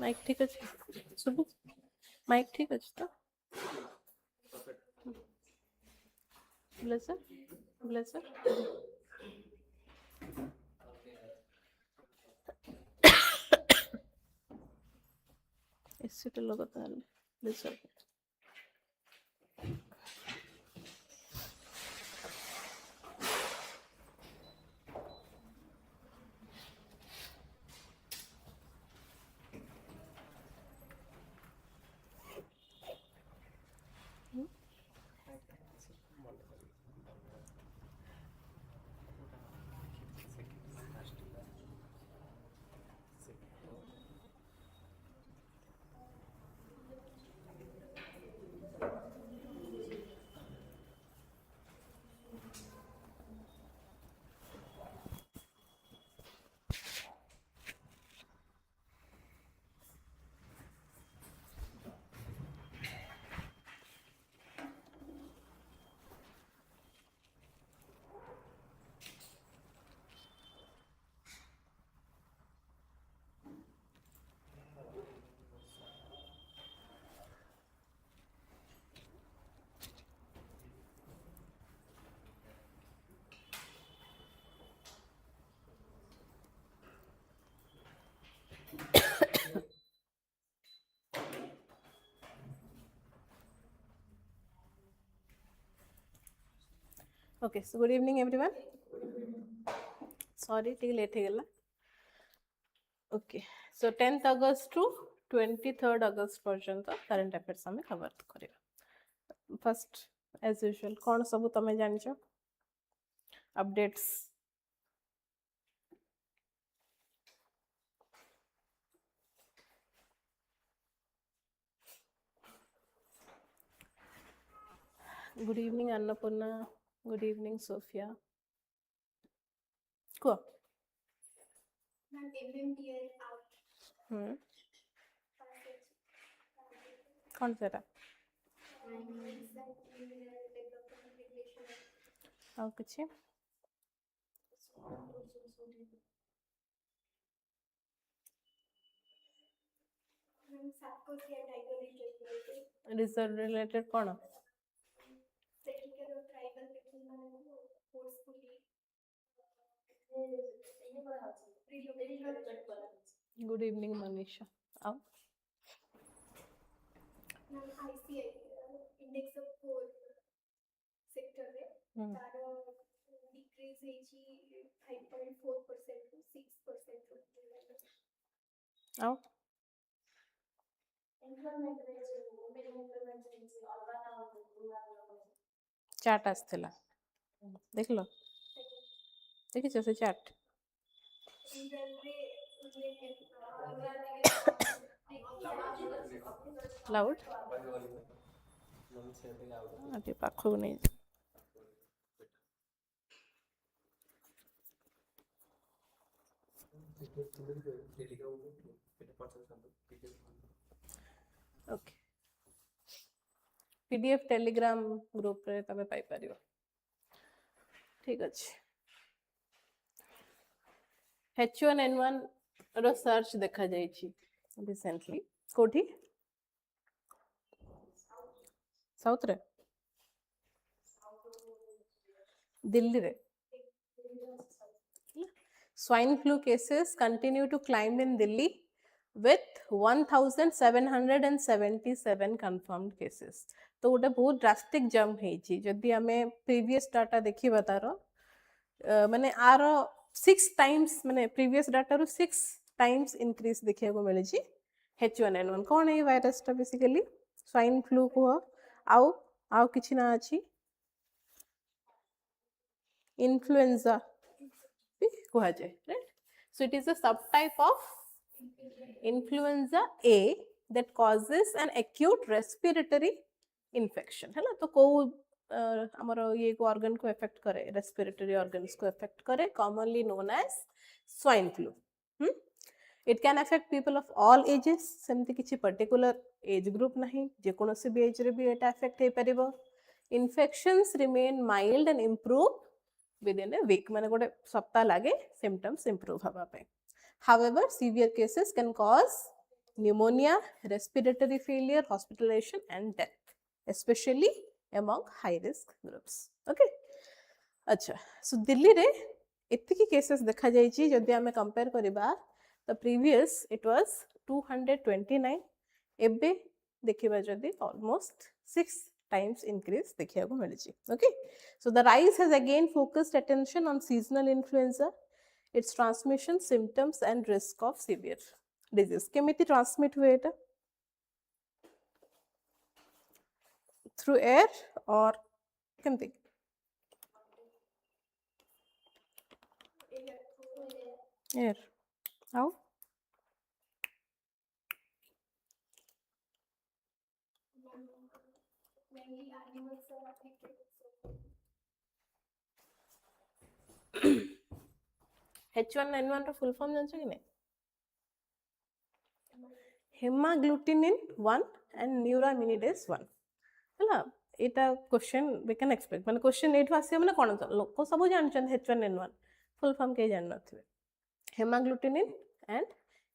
Mic ठीक अच्छे सुबु mic ठीक अच्छे तो ब्लेजर ब्लेजर एसी टे लगता है blazer Okay, so good evening everyone. Sorry, take late gala. Okay, so 10th August to 23rd August पर्यंत current affairs हमें cover करेगा. First, as usual, कौन सब तमें जानिचो? Updates. Good evening Annapurna. Good evening Sophia. Cool. कौन सा था? और कुछ है? रिजर्व रिलेटेड कौन? Good evening Manisha. आओ. इंडेक्स ऑफ कोर सेक्टर रे तार डिक्रीज हेची 5.4% टू 6%. आओ. चार्ट आसथिला देखलो देखि से चार्ट लाउड अभी पाखु नहीं ओके पीडीएफ टेलीग्राम ग्रुप रे तमे पाई परियो ठीक अछि H1N1 रो सर्च देखा जाई छी रिसेंटली कोठी साउथ रे दिल्ली रे swine flu cases continue to climb in Delhi with 1777 confirmed cases. तो गोटे बहुत ड्रास्टिक जंप हेची जदि हमें प्रीवियस डाटा देखि बतारो माने आरो 6 टाइम्स माने प्रीवियस डाटा रो 6 टाइम्स इंक्रीज देखिया को मिले छी H1N1 कोन है वायरस टा बेसिकली स्वाइन फ्लू को आउ किछि ना अछि इन्फ्लुएंजा कहा जाए right so it is a subtype of influenza A that causes an acute respiratory infection है ना तो को हमर ये को ऑर्गन को अफेक्ट करे रेस्पिरेटरी ऑर्गन्स को अफेक्ट करे commonly known as swine flu it can affect people of all ages सेमति किछि पर्टिकुलर एज ग्रुप नहीं जे कोनोसी भी एज रे भी एटा अफेक्ट हे परिबो infections remain mild and improve within a week माने गोटे सप्ताह लागे symptoms improve हवा पे however severe cases can cause pneumonia, respiratory failure, hospitalization and death, especially among high risk groups. Okay. अच्छा, so दिल्ली रे एतिकी cases देखा जाइछि जदि हमें कंपेयर करिबा the previous it was 229 एबे देखिबा जदि almost 6 times increase देखिया को मिलछि. Okay, so the rise has again focused attention on seasonal influenza, its transmission, symptoms and risk of severe disease. केमिति transmit हुए एटा? Through air or केमिति? Air. How? H1N1 ର full form ଜାଣିଛ କି ନାହିଁ? Hemagglutinin 1 and neuraminidase 1. ହେଲା ଏଟା question we can expect ମାନେ क्वेश्चन एठु आसी माने कोन लोक सब जानछन H1N1 full form के जान नथिबे. Hemagglutinin and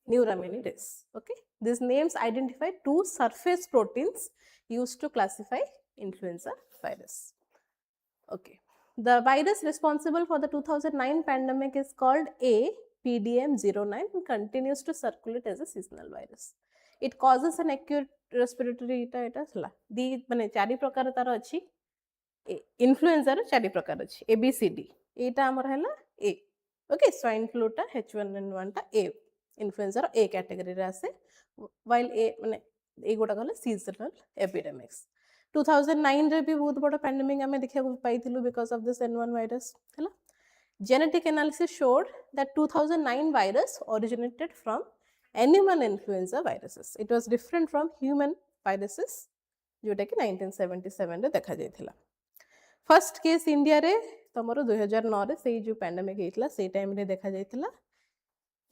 neuraminidase. Okay, these names identify two surface proteins used to classify influenza virus. Okay, the virus responsible for the 2009 pandemic is called APDM09 and continues to circulate as a seasonal virus. It causes an acute respiratory दी माने चारि प्रकार तार अछि influenza रो चारि प्रकार अछि ABCD एटा हमर हला A. ओके, स्वाइन फ्लू टा H1N1 टा A, इन्फ्लुएंजा रो A कैटेगरी रे आसे, while A माने ए गोटा कहले सीजनल एपिडेमिक्स. 2009 रे भी बहुत बड़ा पैंडेमिक हमें देखिया को पाइथिलु because of this N1 virus हला. Genetic analysis showed that 2009 virus originated from animal influenza viruses. It was different from human viruses जोटा कि 1977 रे देखा जाइथिला. फर्स्ट केस इंडिया रे तमरो 2009 रे सेही जो पैंडेमिक हेतला से टाइम रे देखा जाइथिला.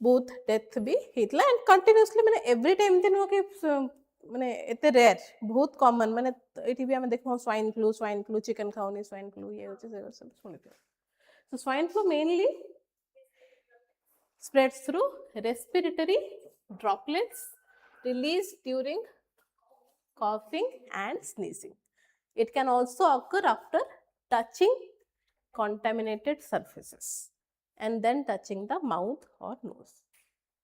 बहुत डेथ भी हेतला एंड कंटीन्यूअसली माने एवरी टाइम दिन के माने एते रेयर बहुत कॉमन माने एठी भी हम देखो स्वाइन फ्लू चिकन खाउनी स्वाइन फ्लू ये होचे से सब सुनिते. So swine flu mainly spreads through respiratory droplets released during coughing and sneezing. It can also occur after touching contaminated surfaces and then touching the mouth or nose.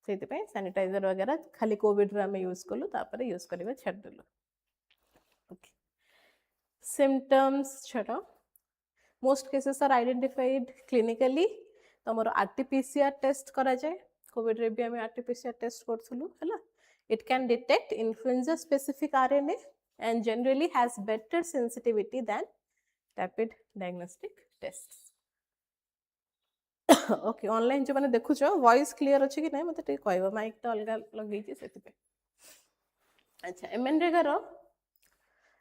सेति पे sanitiser वगैरह खाली Covid रे हम यूज करलु तापर use करबा छाड़ देलु. ओके, सिम्पटम्स छटा. Most cases are identified clinically. तमरो RT-PCR टेस्ट करा जाए. कोविड रे भी हम RT-PCR टेस्ट करथुलु हला. It can detect influenza specific RNA and generally has better sensitivity than rapid diagnostic tests. Okay, online जो माने देखु छ वॉइस क्लियर अछि कि नै मते टे कहबो माइक त अलगा लगै छी सेति पे. अच्छा, एमएनरेगा रो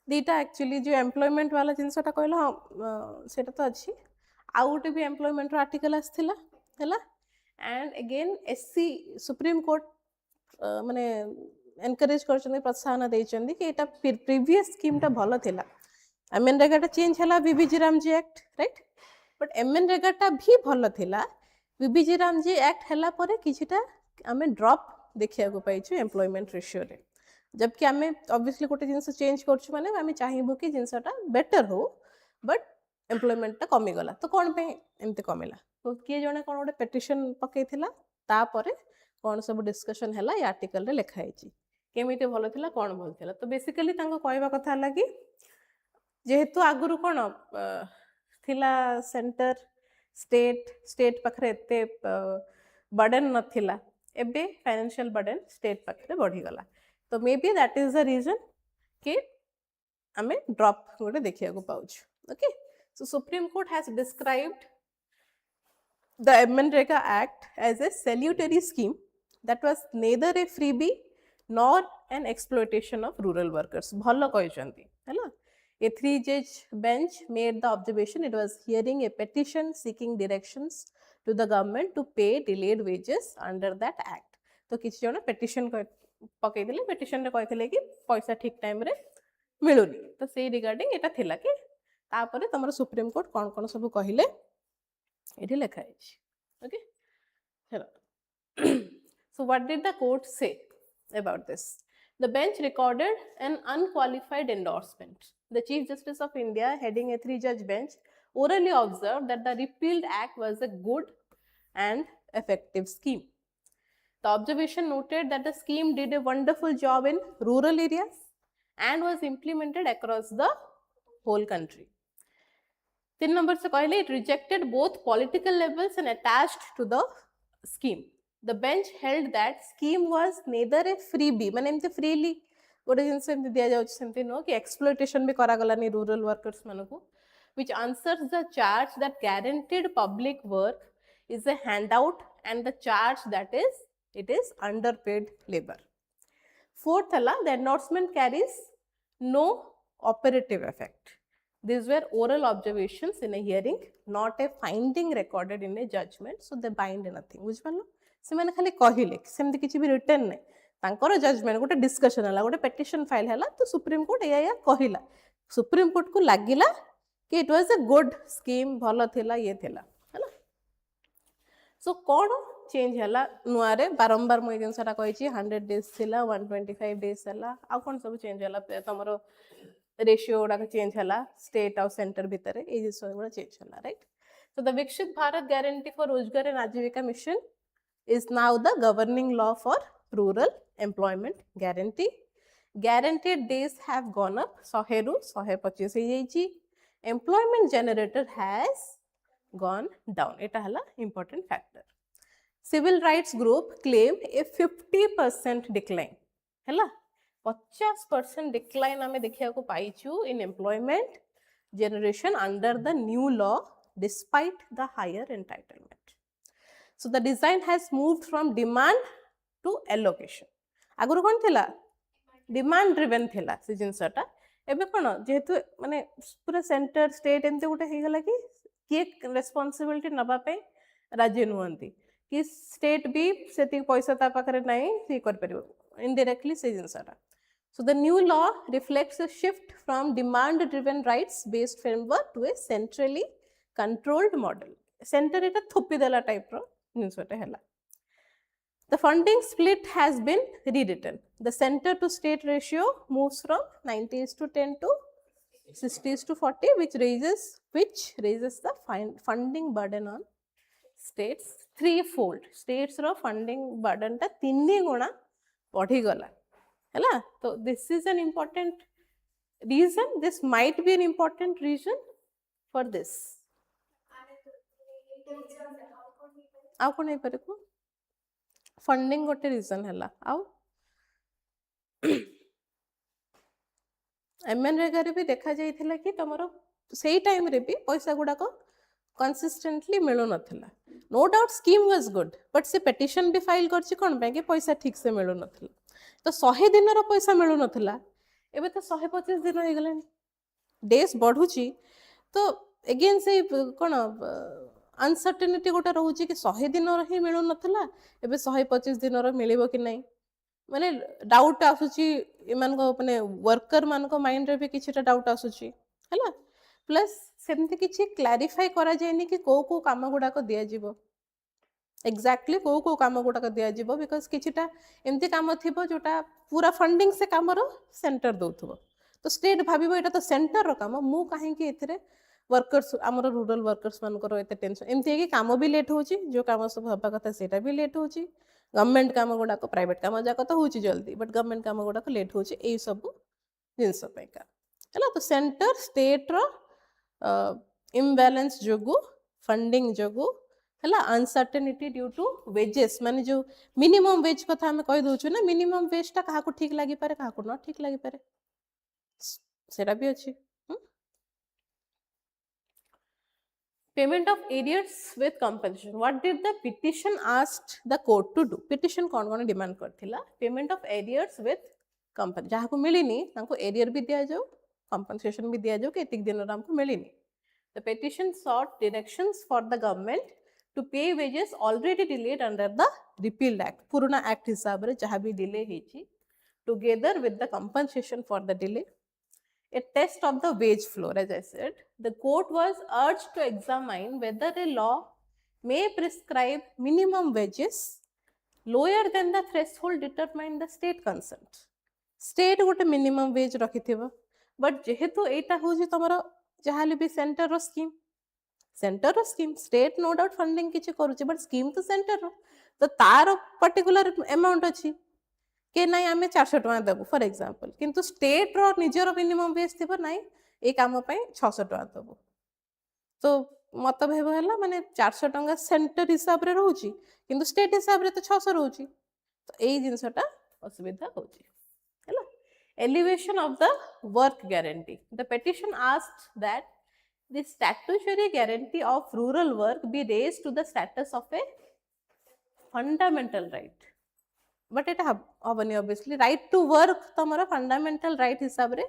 दीटा एक्चुअली जो एम्प्लॉयमेंट वाला जिनसटा कहलो हां सेटा तो अछि. आ गोटे भी एम्प्लॉयमेंट रो आर्टिकल आस्थिला हला. And again SC supreme court माने एनकरेज करछन प्रोत्साहन दैछन कि एटा प्रीवियस स्कीम टा भलो थिला. एमएनरेगा टा चेंज हला VBG RAMG act right, but MNREGA टा भी भलो थिला. बीबीजी रामजी एक्ट हला परे किछिटा हमें ड्रॉप देखिया को पाइछु एम्प्लॉयमेंट रेशियो रे. जबकि आम ऑब्वियसली गोटे जिनस चेंज करछु माने आम चाहिबो कि जिनसटा बेटर हो, बट एम्प्लॉयमेंट टा कमी गला. तो कोन पे एमते कमिला? तो किए जने कोन गोटे पेटिशन पकेइथिला तापरे कोन सब डिस्कशन हला या आर्टिकल रे लिखा आइछि केमिते भलो थिला कोन भलो थिला. तो बेसिकली तांको कहबा कथा हला कि जेहेतु आगुरु कोन थिला सेंटर स्टेट पाखरे एते बर्डन नथिला, एबे फाइनेंशियल बर्डन स्टेट पाखरे बढ़ी गला. तो may be that is the reason कि हमें ड्रॉप गोटे देखिया को पाउछ. Okay, so supreme court has described the MNREGA Act as a salutary scheme that was neither a freebie nor an exploitation of rural workers. भलो कहचंती हैला. A 3-judge bench made the observation it was hearing a petition seeking directions to the government to pay delayed wages under that act. तो किछि जण petition पकई दिले, petition रे कहथिले कि पैसा ठीक टाइम रे मिलुनी. तो सेही रिगार्डिंग एटा थिला कि तापरे तमरो सुप्रीम कोर्ट कोन कोन सब कहिले एठी लिखा है. ओके, चलो. So what did the court say? about this. The bench recorded an unqualified endorsement. The Chief Justice of India, heading a 3-judge bench, orally observed that the repealed act was a good and effective scheme. The observation noted that the scheme did a wonderful job in rural areas and was implemented across the whole country. 3 number se kahle, it rejected both political levels and attached to the scheme. The bench held that scheme was neither a freebie, माने एमते freely गोटे जिनसे एमते दिया जाउछ सेमते no कि exploitation भी करा गलानी rural workers मानको, which answers the charge that guaranteed public work is a handout and the charge that is it is underpaid labor. Fourth hala, the endorsement carries no operative effect. These were oral observations in a hearing, not a finding recorded in a judgment, so they bind nothing. बुझिपालो सेमाने खाली कहिले सेमति किछि भी written नै तांकर judgement गोटे discussion हला गोटे petition file हला तो सुप्रीम कोर्ट या कहिला सुप्रीम कोर्ट को लागिला कि it was a good scheme भलो थिला ये थिला हला सो कोन चेंज हला नुआरे बारंबार मो जिनसटा कहिछि 100 डेज थिला 125 डेज हला आ कोन सब चेंज हला तमरो रेशियो गुडा चेंज हला स्टेट और सेंटर भितर ए जिस गुडा चेंज हला राइट सो द विकसित भारत गारंटी फॉर रोजगार एंड आजीविका mission is now the governing law for rural employment guarantee. Guaranteed days have gone up 100 ru 125 हो जाइछि. Employment generator has gone down. एटा हला important factor. Civil rights group claim a 50% decline. हला 50% decline हमें देखिया को पाइछु in employment generation under the new law despite the higher entitlement. So the design has moved from demand to allocation. आगुर कौन थिला demand driven थिला से जिनसटा एबे कोन जेहेतु माने पूरा सेंटर स्टेट एमते गोटे हे गला कि के रिस्पांसिबिलिटी नबा पे राज्य नुहंती कि स्टेट भी सेति पैसा ता पाखरे नाही से कर परिबो इनडायरेक्टली से जिनसटा. So the new law reflects a shift from demand driven rights based framework to a centrally controlled model. Center एटा थोपी देला टाइप रो जिनसटा हैला. The funding split has been rewritten. The center to state ratio moves from 90:10 to 60:40, which raises the funding burden on states threefold. States ro funding burden ta 3 गुणा बढ़ी गला हैला. तो this is an important reason. This might be an important reason for this. आउ कोन हे परे को funding गोटे reason हैला. आउ एमएनरेगा रे भी देखा जाइथिला कि तमरो सेही टाइम रे भी पैसा गुडा को कंसिस्टेंटली मिलु नथिला. No doubt scheme was good but से पिटिशन भी फाइल करछि कोन पे कि पैसा ठीक से मिलु नथिला. तो 100 दिन रो पैसा मिलु नथिला एबे तो 125 दिन हो गेलानी डेज बढ़ुची. तो अगेन से कोन अनसर्टेनिटी गोटा रोची कि 100 दिन ही मिलु नथिला एबे 125 दिन रो मिलिबो कि नहीं माने डाउट आसुची इमान को माने वर्कर मान को माइंड रे भी किछटा डाउट आसुची हैला. प्लस सेमते किछि क्लैरिफाई करा जायनी कि को काम गुडा को दिया जिवो एक्जेक्टली को काम गुडा को दिया जिवो बिकॉज़ किछटा एमती काम थिबो जोटा पूरा फंडिंग से काम रो सेंटर दोथबो. तो स्टेट भाबिबो एटा तो सेंटर रो काम मु काहे कि एथिरे वर्कर्स आमर रूरल वर्कर्स मानकर एते टेंशन एमती कि काम भी लेट होची जो काम सब हबा कथा सेटा भी लेट होची. गवर्नमेंट काम गुडा को प्राइवेट काम जाक तो होची जल्दी बट गवर्नमेंट काम गुडा को लेट होची ए सब जिंस पैका हैला. तो सेंटर स्टेट रो इम्बैलेंस जोगु फंडिंग जोगु हैला अनसर्टेनिटी ड्यू टू वेजेस माने जो मिनिमम वेज कथा हम कहि दोछु ना मिनिमम वेज ता काहा को ठीक लागि पारे काहा को न ठीक लागि पारे सेटा भी अछि. Payment of arrears with compensation. What did the petition asked the court to do? Petition कौन डिमांड करथिला payment of arrears with company जहाँ को मिलीनी तांको एरियर भी दिया जाओ कंपनसेशन भी दिया जाओ कि एतिक दिन हमको मिलीनी. The petition sought directions for the government to pay wages already delayed under the repealed act. पुराना एक्ट हिसाब रे जहाँ भी डिले हेची together with the compensation for the delay. A test of the wage floor, as I said, the court was urged to examine whether a law may prescribe minimum wages lower than the threshold determined the state consent. State गोटे minimum wage रखिथिबो, but जेहेतु एटा होजी तमरो जहाले भी centre रो scheme, centre रो scheme, state no doubt funding किछि करूची, but scheme तो सेंटर रो, तो तार पर्टिकुलर अमाउंट अछि के नाही आमे 400 टका देबो फॉर एग्जांपल, किंतु स्टेट रो निजरो मिनिमम वेज थिबो नाही ए काम पई 600 टका देबो, तो मतभेद है माने 400 टंका सेंटर हिसाब रे रहउची किंतु स्टेट हिसाब रे तो 600 रहउची, तो एई जिंसटा असुविधा होची हैला। Elevation of the work guarantee, the petition asked that the statutory guarantee of rural work be raised to the status of a fundamental right, but it habani obviously right to work तमरा fundamental right हिसाब रे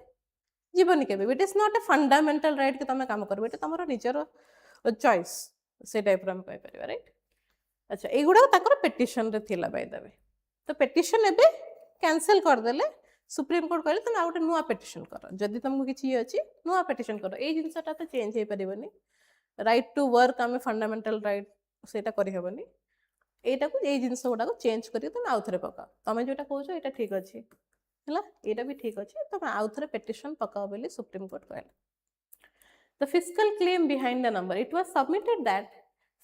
जीवन के it is not a fundamental right कि तुम काम करबो, एटा तमरो निजर choice से टाइप रो पाई परिबा राइट। अच्छा एगुडा ताकर पेटिशन रे थिला बाय द वे, तो पेटिशन एबे कैंसिल कर देले सुप्रीम कोर्ट कहले तुम आउट नुआ पेटिशन कर, जदि तुमको किछि अछि नुआ पेटिशन कर, ए जिंसटा तो चेंज हे परिबनी, राइट टू वर्क आमे फंडामेंटल राइट सेटा करि हेबनी, एटा को ए जिंस गुडा को चेंज करि तुम आउथरे पका, तमे जोटा कहउछो एटा ठीक अछि हैला, एटा भी ठीक अछि, तुम आउथरे पेटिशन पकाओ बोली सुप्रीम कोर्ट कहले। The fiscal claim behind the number, it was submitted that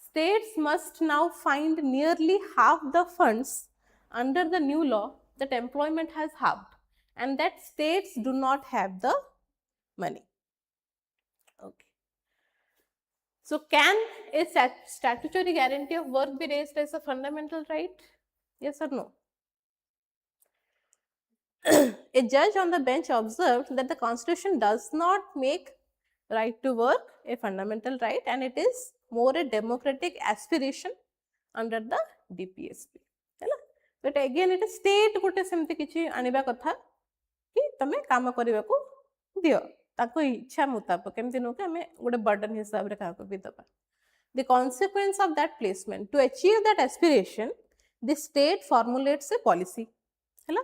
states must now find nearly half the funds under the new law that employment has halved, and that states do not have the money. Okay. So can a statutory guarantee of work be raised as a fundamental right? Yes or no? A judge on the bench observed that the constitution does not make right to work a fundamental right, and it is more a democratic aspiration under the DPSP हैला। But again it state गोटे सेमती किछि आनिबा कथा कि तमे काम करबा को दियो ताको इच्छा मुताबिक, केमति नो के हमें गोटे बर्डन हिसाब रे का को भी दबा। The consequence of that placement, to achieve that aspiration, the state formulates a policy हैला,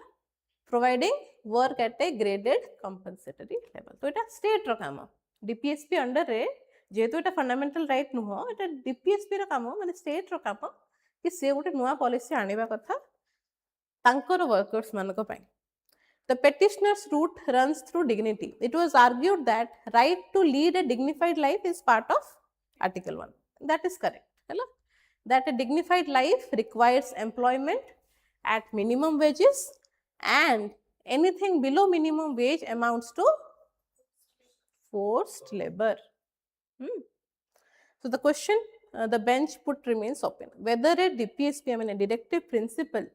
providing work at a graded compensatory level, तो एटा स्टेट रो काम। डीपीएसपी अंडर रे जेहेतु एटा फंडामेंटल राइट नुह, एटा डीपीएसपी रो काम माने स्टेट रो काम कि से गोटे नुआ पॉलिसी आनिबा कथा तांकर वर्कर्स मानको पई। The petitioner's route runs through dignity. It was argued that right to lead a dignified life is part of Article 1. That is correct. Hello? That a dignified life requires employment at minimum wages, and anything below minimum wage amounts to forced labor. So the question the bench put remains open. Whether a DPSP, I mean a directive principle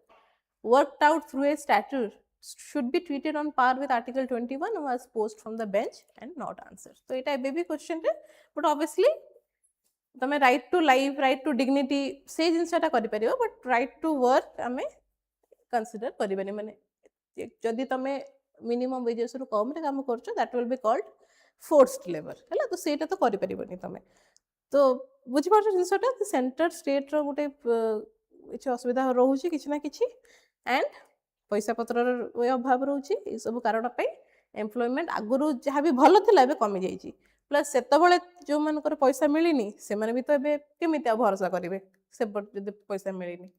worked out through a statute should be treated on par with Article 21 was posed from the bench and not answered. So it a baby question, but obviously तमे right to life, right to dignity से जिनसटा करि परिबो, but right to work हमें consider करिबनी, माने जदि तमे minimum wages रु कम रे काम करछो that will be called forced labor हैला, तो सेटा तो करि परिबनी तमे। तो बुझि पाछो जिनसटा सेंटर स्टेट रो गोटे किछि असुविधा रहउची किछि ना किछि, एंड पैसा पत्र रो अभाव रहउची, ए सब कारण पई एम्प्लॉयमेंट आगुरु जहा भी भलो थिला बे कमी जाईची, प्लस सेतबळे जो मानकर पैसा मिलिनी से माने भी तो एबे केमिति भरोसा करिवे से जदि पैसा मिलिनी।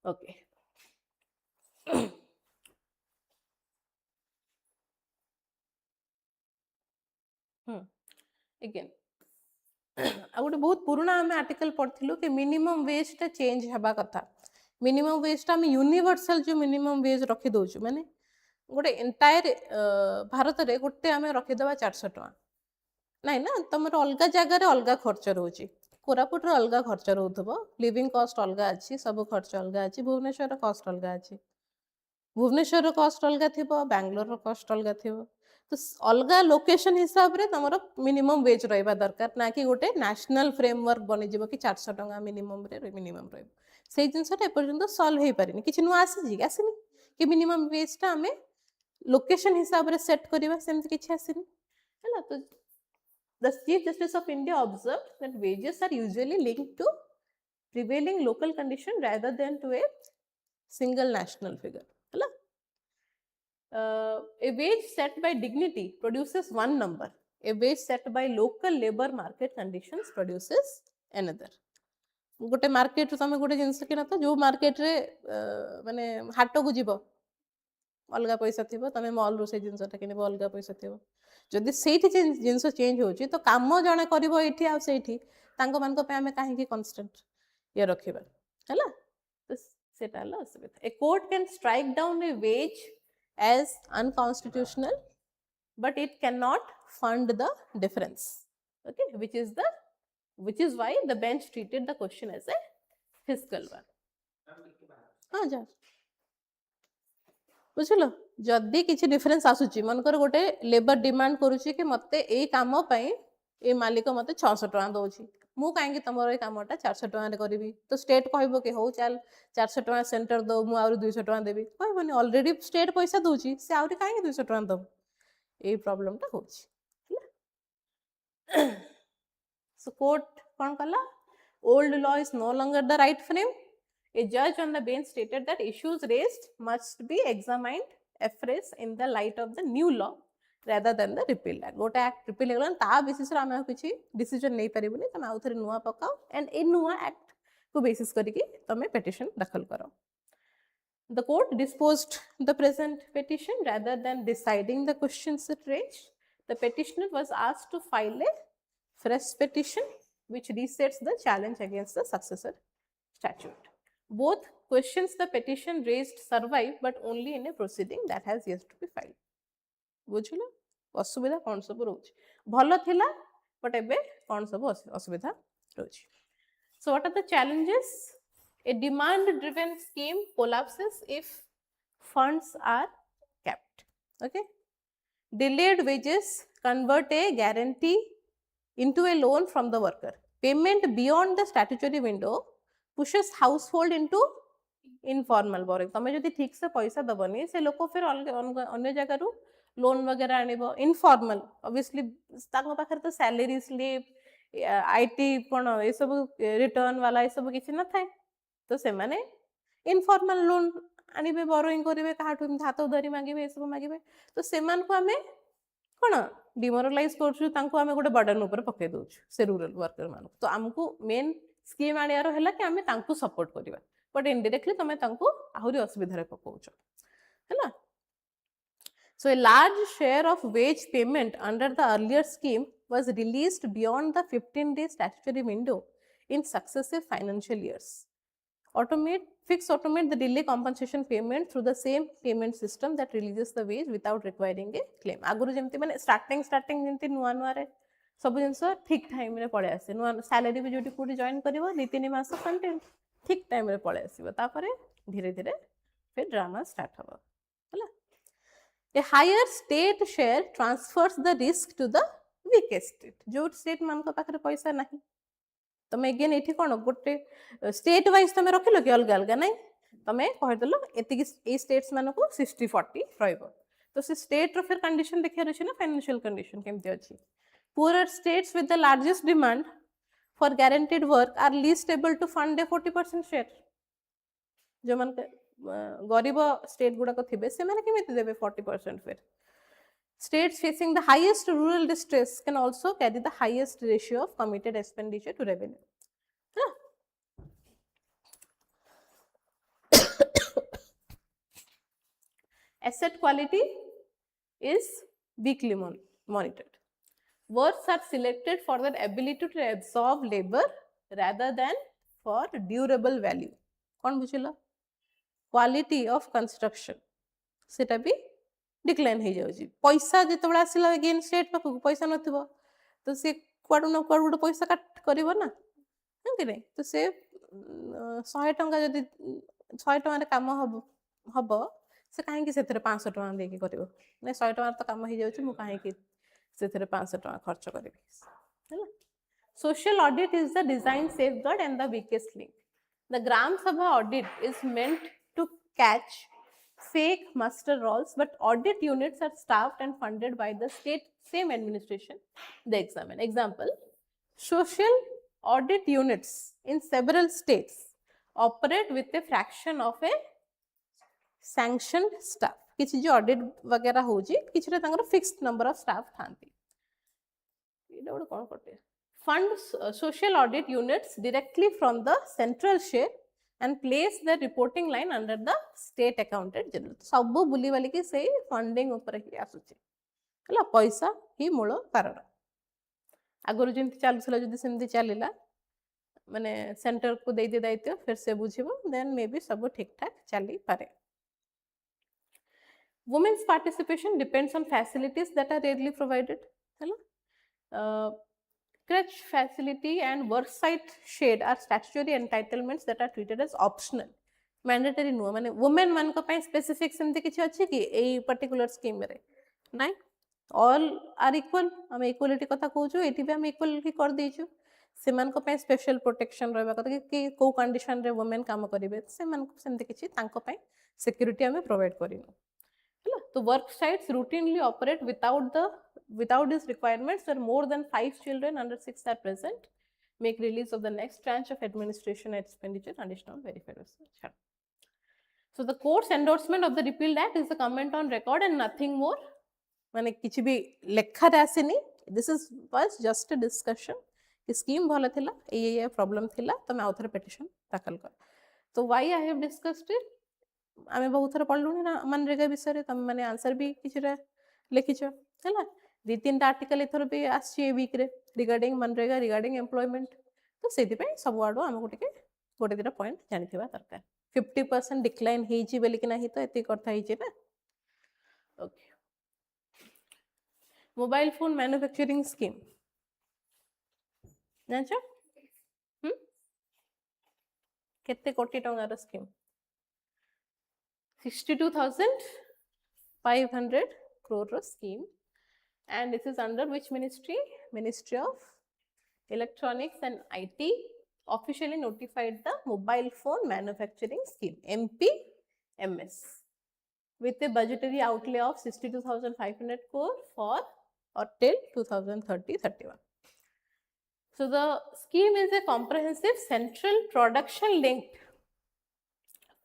ओके अगेन आ गोटे बहुत पुराना आम आर्टिकल पढ़िलु कि मिनिमम वेज टा चेंज हवा कथा। मिनिमम वेज टा यूनिवर्सल जो मिनिमम वेज रखी दउछु, माने गोटे एंटायर भारत रे गोटे आमे रखी दबा 400 टका नहीं ना, तुमर अलग जगह रे अलग खर्च रहउची, कोरापुट रे अलग खर्च रहउथबो, लिविंग कॉस्ट अलग अछि, सब खर्च अलग अछि, भुवनेश्वर रे कॉस्ट अलग अछि, भुवनेश्वर रो कॉस्ट अलग थिबो, बैंगलोर रो कॉस्ट अलग थिबो, तो अलग लोकेशन हिसाब रे तमरो मिनिमम वेज रहबा दरकार ना कि गोटे नेशनल फ्रेमवर्क बनि जिवो कि 400 टका मिनिमम रे मिनिमम रहबो। सेही जिंसटा एपर्यंत सॉल्व हे पारिनी, किछि नु आसीजी आसीनी कि मिनिमम वेज टा हमें लोकेशन हिसाब रे सेट करबा, सेमति किछि आसीनी हैला। तो the Chief Justice of India observed that wages are usually linked to prevailing local condition rather than to a single national figure. A wage set by dignity produces one number. A wage set by local labor market conditions produces another. गोटे market तुम गोटे जिनस किन तो जो market रे माने हाट को जीव अलग पैसा थी तुम मल रू से जिनसा कि अलग पैसा थी जदि से जिनस चेंज हो तो कम जड़े कर आम कहीं कन्स्टाट ये रखा है तो सेटा असुविधा a court can strike down a wage as unconstitutional but it cannot fund the difference, okay, which is why the bench treated the question as a fiscal one. हाँ जा बुझल जदि किसी डिफरेंस आसुची मनकर गोटे लेबर डिमांड करुची कि मते ए काम पई ए मालिक मते 600 टका दउची मु काहे कि तमरो ए कामटा 400 टका करबी तो स्टेट कहबो कि हो चल 400 टका सेंटर दो मु आउर 200 टका देबी कहबोनी ऑलरेडी स्टेट पैसा दउची से आउरी काहे कि 200 टका दब ए प्रॉब्लम टा होची सो कोर्ट कोन कला old law is no longer the right frame. A judge on the bench stated that issues raised must be examined afresh in the light of the new law rather than the repeal act. गोटे act repeal हेगला ता basis रे आमे किछि decision नै परिबुनी तमे आउथरे नुवा पकाओ and ए नुवा एक्ट को बेसिस करिकि तमे पिटिशन दाखल करो. The court disposed the present petition rather than deciding the questions it raised. The petitioner was asked to file a fresh petition which resets the challenge against the successor statute. Both questions the petition raised survive but only in a proceeding that has yet to be filed. बुझिलो असुविधा कोन सब रोच भलो थिला but एबे कोन सब असुविधा रोच. So what are the challenges? A demand driven scheme collapses if funds are kept. Okay. Delayed wages convert a guarantee into a loan from the worker. Payment beyond the statutory window pushes household into informal borrowing. तमे जदि ठीक से पैसा दबनी से लोक फिर अन्य जगह रु लोन वगैरह आनिबो इनफॉर्मल ऑब्वियसली ताको पाखर तो सैलरी स्लिप आईटी कोन ए सब रिटर्न वाला ए सब किछि न थाए तो से माने इनफॉर्मल लोन आनिबे बोरोइंग करिवे काहाठु हाथ धरी मागिबे ए सब मागिबे तो सेमान को हमें कोन डिमोरलाइज करछु तांको हमें गोटे बर्डन ऊपर पके दोछु से रूरल वर्कर मान तो हमको मेन स्कीम आनियारो हैला कि हमें तांको सपोर्ट करिवा बट इनडायरेक्टली तमे तांको आहुरी असुविधा रे पकोउछो हैला. So a large share of wage payment under the earlier scheme was released beyond the 15-day statutory window in successive financial years. Automate the delay compensation payment through the same payment system that releases the wage without requiring a claim. आगुरु जेमति माने starting जेमति नुआ नुआ रे सब जिंस ठीक time रे पळे आसे नुआ सैलरी भी जोटी कोडी जॉइन करबो 2-3 मास कंटेंट ठीक टाइम रे पळे आसीबो तापरे धीरे धीरे फिर ड्रामा स्टार्ट हबो हला. A higher state share transfers the risk to the weakest state. जो स्टेट मान को पाखरे पैसा नाही तमे अगेन एठी कोन गोटे स्टेट वाइज तमे रखिलो कि अलग अलग नाही तमे कहि देलो एति ए स्टेट्स मान को 60-40 रहइबो तो से स्टेट रो फिर कंडीशन देखिया रछि ना फाइनेंशियल कंडीशन केमते अछि. Poorer states with the largest demand for guaranteed work are least able to fund a 40% share. जो मन गरीब स्टेट गुडा को थिबे से माने केमिति देबे 40% फिर. States facing the highest rural distress can also carry the highest ratio of committed expenditure to revenue. Asset quality is weakly monitored. Works are selected for their ability to absorb labor rather than for durable value. कौन बुझिलो? Quality of construction सेटा भी decline हो जाउची. पैसा जेतबेला आसिला again state पाखु पैसा नथिबो तो से क्वाडु न क्वाडु पैसा काट करबो ना कि नै तो से 100 टंका जदि 100 टंका रे काम हबो से काहे कि सेथरे 500 टंका देके करबो नै 100 टंका तो काम हो जाउची मु काहे कि सेथरे 500 टंका खर्च करबी हैला. Social audit is the design safeguard and the weakest link. The Gram Sabha audit is meant to catch fake muster rolls, but audit units are staffed and funded by the same administration they examine. Example, social audit units in several states operate with a fraction of a sanctioned staff. किछि जो audit वगैरह होजी किछि रे तांगर fixed number of staff थांती. एटा कोन करते fund social audit units directly from the central share and place the reporting line under the state accountant general. सब बुली वाली की से फंडिंग ऊपर ही आसुची हला पैसा ही मूल कारण आगुरी जेमती चालुला जदि सेमती चलिला माने सेंटर को दे दे दायित्व फिर से बुझिबो देन मे बी सब ठीक ठाक चली पारे. Women's participation depends on facilities that are rarely provided. Crèche facility and worksite shade are statutory entitlements that are treated as optional. Mandatory no. माने women मान को पाए specific सेमती किछि अछि कि ए particular scheme रे नाइ all are equal. हम equality कथा कहूछु एठी भी हम equality कर देछु से मान को पाए special protection रहबा कथा कि को condition रे women काम करिवे से मान को सेमती किछि तांको पाए security हमें provide करिनो. So work sites routinely operate without these requirements where more than 5 children under 6 are present. Make release of the next tranche of administration expenditure additional verified. So the court's endorsement of the repealed act is a comment on record and nothing more. माने किछि भी लेखा आसेनी. This was just a discussion. कि scheme भला थिला ये problem थिला तो मैं आउथर petition दाखल कर. So why I have discussed it? आमे बहुत थर पढ़लुनी ना मनरेगा विषय तुम मैंने आंसर भी किसी लिखिछ है दी तीन आर्टिकल एथर भी आसी वीक रे रिगार्डिंग मनरेगा रिगार्डिंग एम्प्लॉयमेंट तो सेति पे सब आडो हमको टिके गोटे दिटा पॉइंट जानिथिबा दरकार 50% डिक्लाइन हेची बेली कि नाही तो एति करथा हेची ना. Okay mobile phone manufacturing scheme जानछ केते कोटी टंगार scheme 62,500 crore scheme and this is under which ministry? Ministry of Electronics and IT officially notified the mobile phone manufacturing scheme MPMS with a budgetary outlay of 62,500 crore for or till 2030-31. So the scheme is a comprehensive central production linked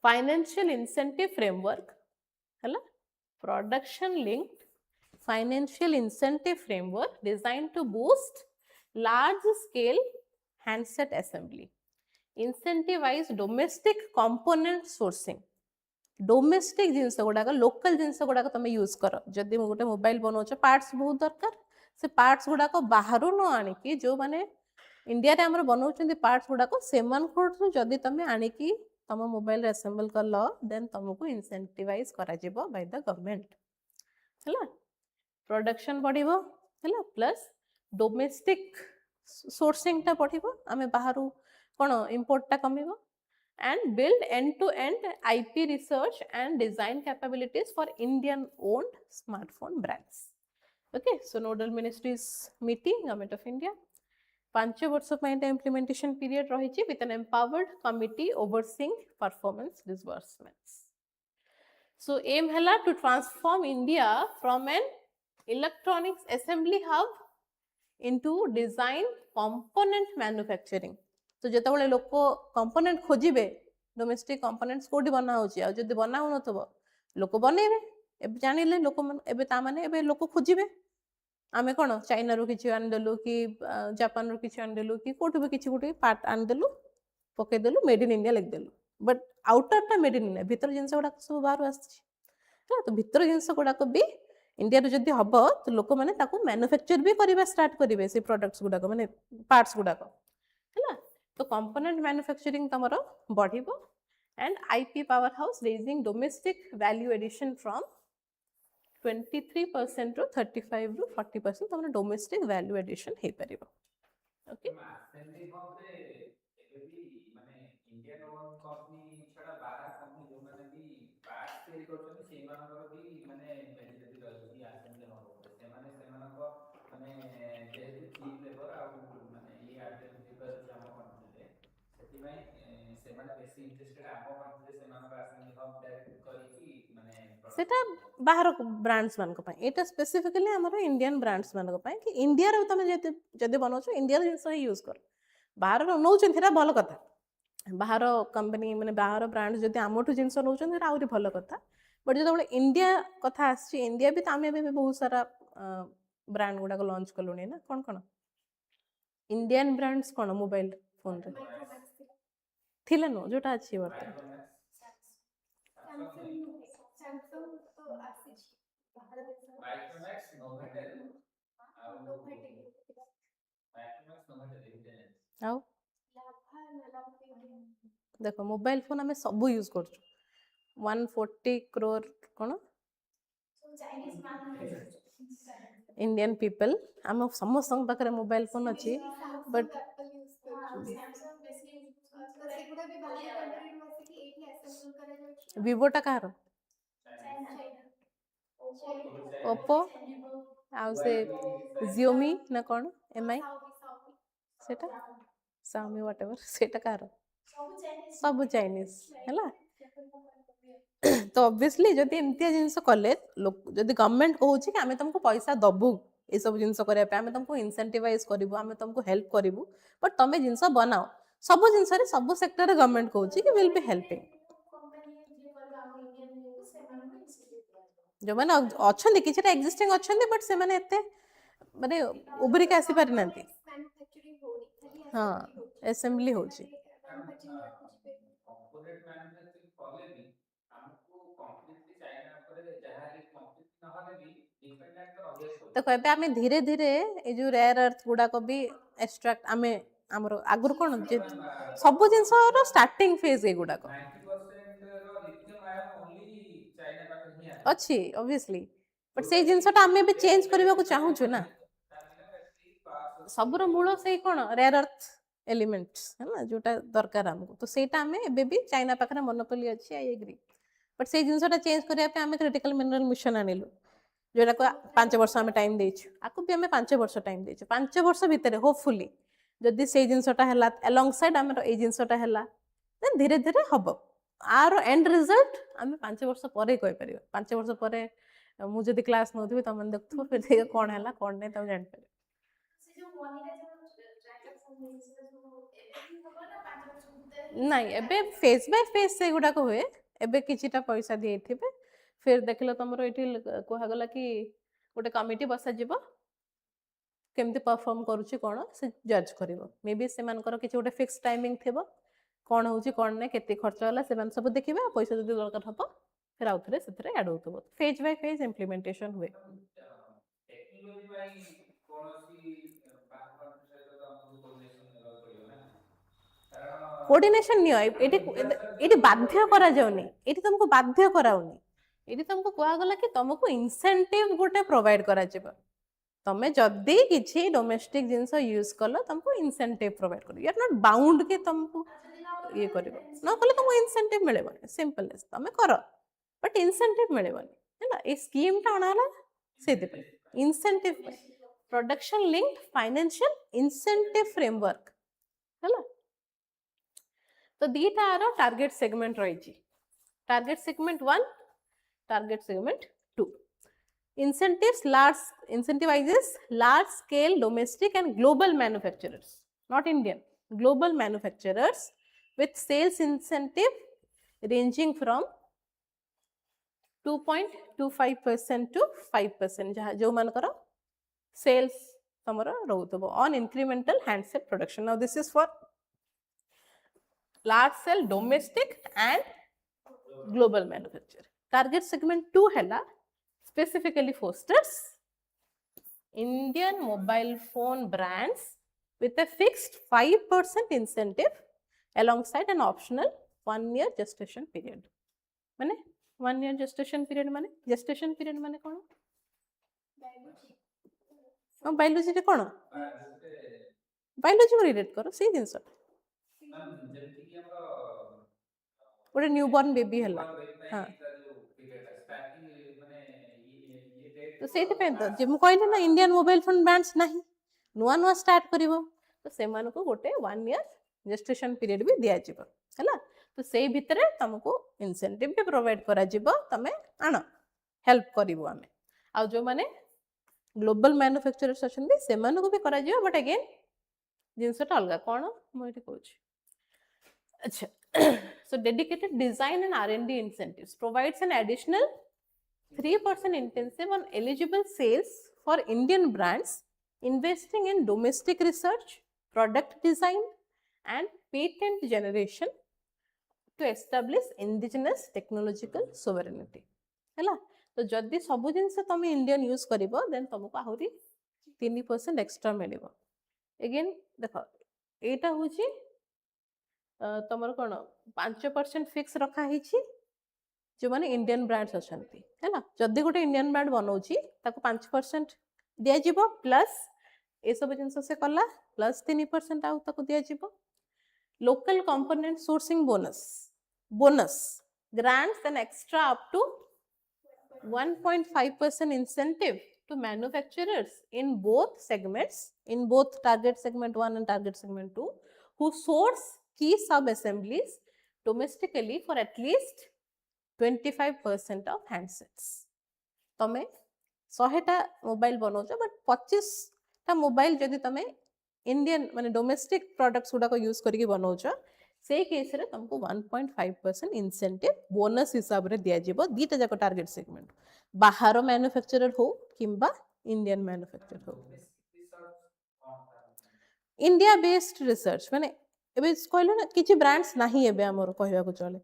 financial incentive framework production linked financial incentive framework designed to boost large scale handset assembly, incentivize domestic component sourcing. Domestic जिनस गुड़ाक local जिनस गुड़ाक तुम use कर जदि गोटे mobile बनाऊच parts बहुत दरकार से पार्ट्स गुड़ाक बाहर न आणिकी जो माने इंडिया रे हमर बनाउछन पार्ट्स गुड़ाक सेमन कोड जदि तुम आणिकी तुम मोबाइल असेंबल कर लो देन तुमको इंसेंटिवाइज करा जिवो बाय द गवर्नमेंट हैला प्रोडक्शन बढ़िबो हैला प्लस डोमेस्टिक सोर्सिंग ता बढ़िबो आमे बाहरु कोन इंपोर्ट ता कमिबो and build end-to-end IP research and design capabilities for Indian-owned smartphone brands. Okay, so nodal ministries meeting, Government of India. 5 वर्ष ପାଇଁ implementation period रहिछि with an empowered committee overseeing performance disbursements. So aim hela to transform India from an electronics assembly hub into design component manufacturing. तो जेतबले लोक component खोजिबे domestic components कोडी बना होची आ जदी बना हो नथबो लोक बनेबे एबे जानिले लोक एबे ता माने एबे लोक खोजिबे आमे कोन चाइना रो किछि आन देलु कि जापान रो किछि आन देलु कि कोठी बे किछि कोठी पार्ट आन देलु पके देलु मेड इन इंडिया लिख देलु बट आउटर ता मेड इन इंडिया भीतर जिंस गुडा सब बाहर आछि तो भीतर जिंस गुडा को भी इंडिया रो जदी हबो तो लोक माने ताको मैन्युफैक्चर भी करबा स्टार्ट करिवे से प्रोडक्ट्स गुडा को माने पार्ट्स गुडा को हैला तो कंपोनेंट मैन्युफैक्चरिंग तमरो बढ़िबो and IP power house raising domestic value addition from 23% रो 35 रो 40% तमरो डोमेस्टिक वैल्यू एडिशन हे परिबो. ओके असेंबली हब रे एबी माने इंडियन ओन कंपनी छडा बाहर कंपनी जो माने भी पार्ट्स तयारी करछन से मानकर भी माने एलिजिबिलिटी रहछि असेंबली हब से माने को माने जेहेतु चीप लेबर आ माने ये आर्टिकल प्रिपेयर छै हम कंट्री रे सेति में से माने बेसी इंटरेस्टेड हम कंट्री से माने असेंबली हब डायरेक्ट करी कि माने सेटा बाहर ब्रांड्स मान को पाए एटा स्पेसिफिकली हमर इंडियन ब्रांड्स मान को पाए कि इंडिया रे तमे जदि बनौछ इंडिया रे जिंस यूज कर बाहर नौछन थेरा भलो कथा बाहर कंपनी माने बाहर ब्रांड जदि आमठु जिंस नौछन थेरा आउरी भलो कथा बट जदि इंडिया कथा आछि इंडिया भी तामे भी बहुत सारा ब्रांड गुडा को लॉन्च कलुनी ना कोन कोन इंडियन ब्रांड्स कौन मोबाइल फोन रे थिला नो जोटा अछि वर्तमान आओ देखो मोबाइल फोन आम सब यूज कर 140 crore कौन इंडियन पीपल आम समस्त पाखे मोबाइल फोन अच्छी बट विवोटा कहार ओप्पो आउ से जियोमी ना कौन एमआई सेटा सामी व्हाटएवर सेटा कहार सब चाइनीज हैला तो ऑब्वियसली जदि एमतिया जिंस कले जदि गवर्नमेंट कहूँ कि आम तुमको पैसा दबु ये सब जिन करने तुमको इनसेंटिवाइज करूँ आम तुमको हेल्प करूँ बट तुम जिन बनाओ सब जिन सब सेक्टर गवर्नमेंट कहूँ कि विल बी हेल्पिंग जो मैंने अच्छा कि एक्जिस्टिंग अच्छा बट से मैंने एते माने उभरिक आसी पारि नांती हाँ असेंबली होची देखो एबे आमे धीरे धीरे ए जो रेयर अर्थ गुडा को भी एक्सट्रैक्ट आमे हमर आगुर कोन जे सब जिंस रो स्टार्टिंग फेज ए गुडा को 90% रो लिथियम आयन ओनली चाइना पाखर ही अछि ऑब्वियसली बट से जिंसटा आमे भी चेंज करबा को चाहू छु ना सबरो मूल से कोन रेयर अर्थ एलिमेंट्स है ना जोटा दरकार हमको तो सेटा आमे एबे भी चाइना पाखर मोनोपोली अछि आई एग्री बट से जिंसटा चेंज करिया पे आमे क्रिटिकल मिनरल मिशन आनिलु जोटा को 5 वर्ष आमे टाइम देइछु आकु भी आमे 5 वर्ष टाइम देइछु 5 वर्ष भितरे होपफुली जदि से जिंसटा हला अलोंग साइड आमे ए जिंसटा हला देन धीरे धीरे हबो आर एंड रिजल्ट आमे 5 वर्ष परे कहि परियो 5 वर्ष परे मु जदि क्लास नोथबे त मन देखथो फिर देखा कोन हला कोन नै त जान परियो से जो मोनिटा नहीं एबे फेस बाय फेस से गुडा को हुए एबे किछिटा पैसा दिए थिबे फिर देखलो तमरो एठी कोहा गला कि गोटे कमिटी बसा जिवो केमती परफॉर्म करूची कोन से जज करिवो मे बी से मानकर किछि गोटे फिक्स टाइमिंग थिबो कोन होउची कोन नै केते खर्च होला से मान सब देखिबे पैसा जदि दरकार हबो फिर आउथरे सेथरे ऐड होतबो फेज बाय फेज इंप्लीमेंटेशन हुए टेक्नोलॉजी बाय कोनोसी बात सहित हमको कोऑर्डिनेशन लेवल पड़ियो ना कोऑर्डिनेशन नियो एटी बाध्य करा जाउनी एटी तुमको बाध्य कराउनी एटी तुमको कोआ गला कि तुमको इंसेंटिव गोटे प्रोवाइड करा जेबो तमे जदी किछि डोमेस्टिक जिंस यूज कलो तुमको इंसेंटिव प्रोवाइड करो यू आर नॉट बाउंड के तुमको ये करबो न कले तुमको इंसेंटिव मिलेबो सिंपल तमे करो बट इंसेंटिव मिलेबो हैला ए स्कीम ता अनाला सेते पे incentive production linked financial incentive framework हैला तो दीटा आरो टारगेट सेगमेंट रही target segment 1 target segment 2 incentivizes large scale domestic and global manufacturers not Indian global manufacturers with sales incentive ranging from 2.25% to 5% जो मान करो sales तमरा रहउतबो on incremental handset production now this is for large scale domestic and global manufacturer target segment 2 hela specifically fosters Indian mobile phone brands with a fixed 5% incentive alongside an optional 1 year gestation period माने 1 year gestation period माने कोन biology रे कोन biology relate करो से जिंस गोटे newborn baby हला हां तो सेति पे तो जे मु कहले ना इंडियन मोबाइल फोन ब्रांड्स नाही नुआ नुआ स्टार्ट करिवो तो से मानको गोटे 1 ईयर जेस्टेशन पीरियड भी दिया जिवो हला तो सेई भितरे तुमको इंसेंटिव भी प्रोवाइड करा जिवो तमे आनो हेल्प करिवो हमें आ जो माने ग्लोबल मैन्युफैक्चरर्स अछंदी से मानको भी करा जिवो बट अगेन जिंसटा अलगा कोन मु एठी कहूची अच्छा so dedicated design and R&D incentives provides an additional 3% incentive on eligible sales for Indian brands investing in domestic research product design and patent generation to establish indigenous technological sovereignty हैला तो जदि सब जिनसे तुम इंडियन यूज करिवो देन तुमको आहुरी 3% extra मिलिवो again देखो एटा होची तमर कोन 5% फिक्स रखा हिची जो माने इंडियन ब्रांड्स अछंती हैला जदि गोटे इंडियन ब्रांड बनौची ताको 5% दिया जिवो प्लस ए सब जिनसे से कला प्लस 3% आउ ताको दिया जिवो local component sourcing bonus grants an extra up to 1.5% incentive to manufacturers in both segments in both target segment 1 and target segment 2 who source key sub assemblies domestically for at least 25% of handsets तमे 100टा mobile बनौछ but 25टा mobile जदि तमे Indian माने domestic products गुडा को use करके बनौछ से case रे तुमको 1.5% incentive bonus हिसाब रे दिया जिवो दीटा जाको टारगेट सेगमेंट बाहर मैन्युफैक्चरर हो किंबा इंडियन मैन्युफैक्चरर हो इंडिया बेस्ड रिसर्च माने एबे कहलो ना किछि ब्रांड्स नाही एबे हमर कहबा को चले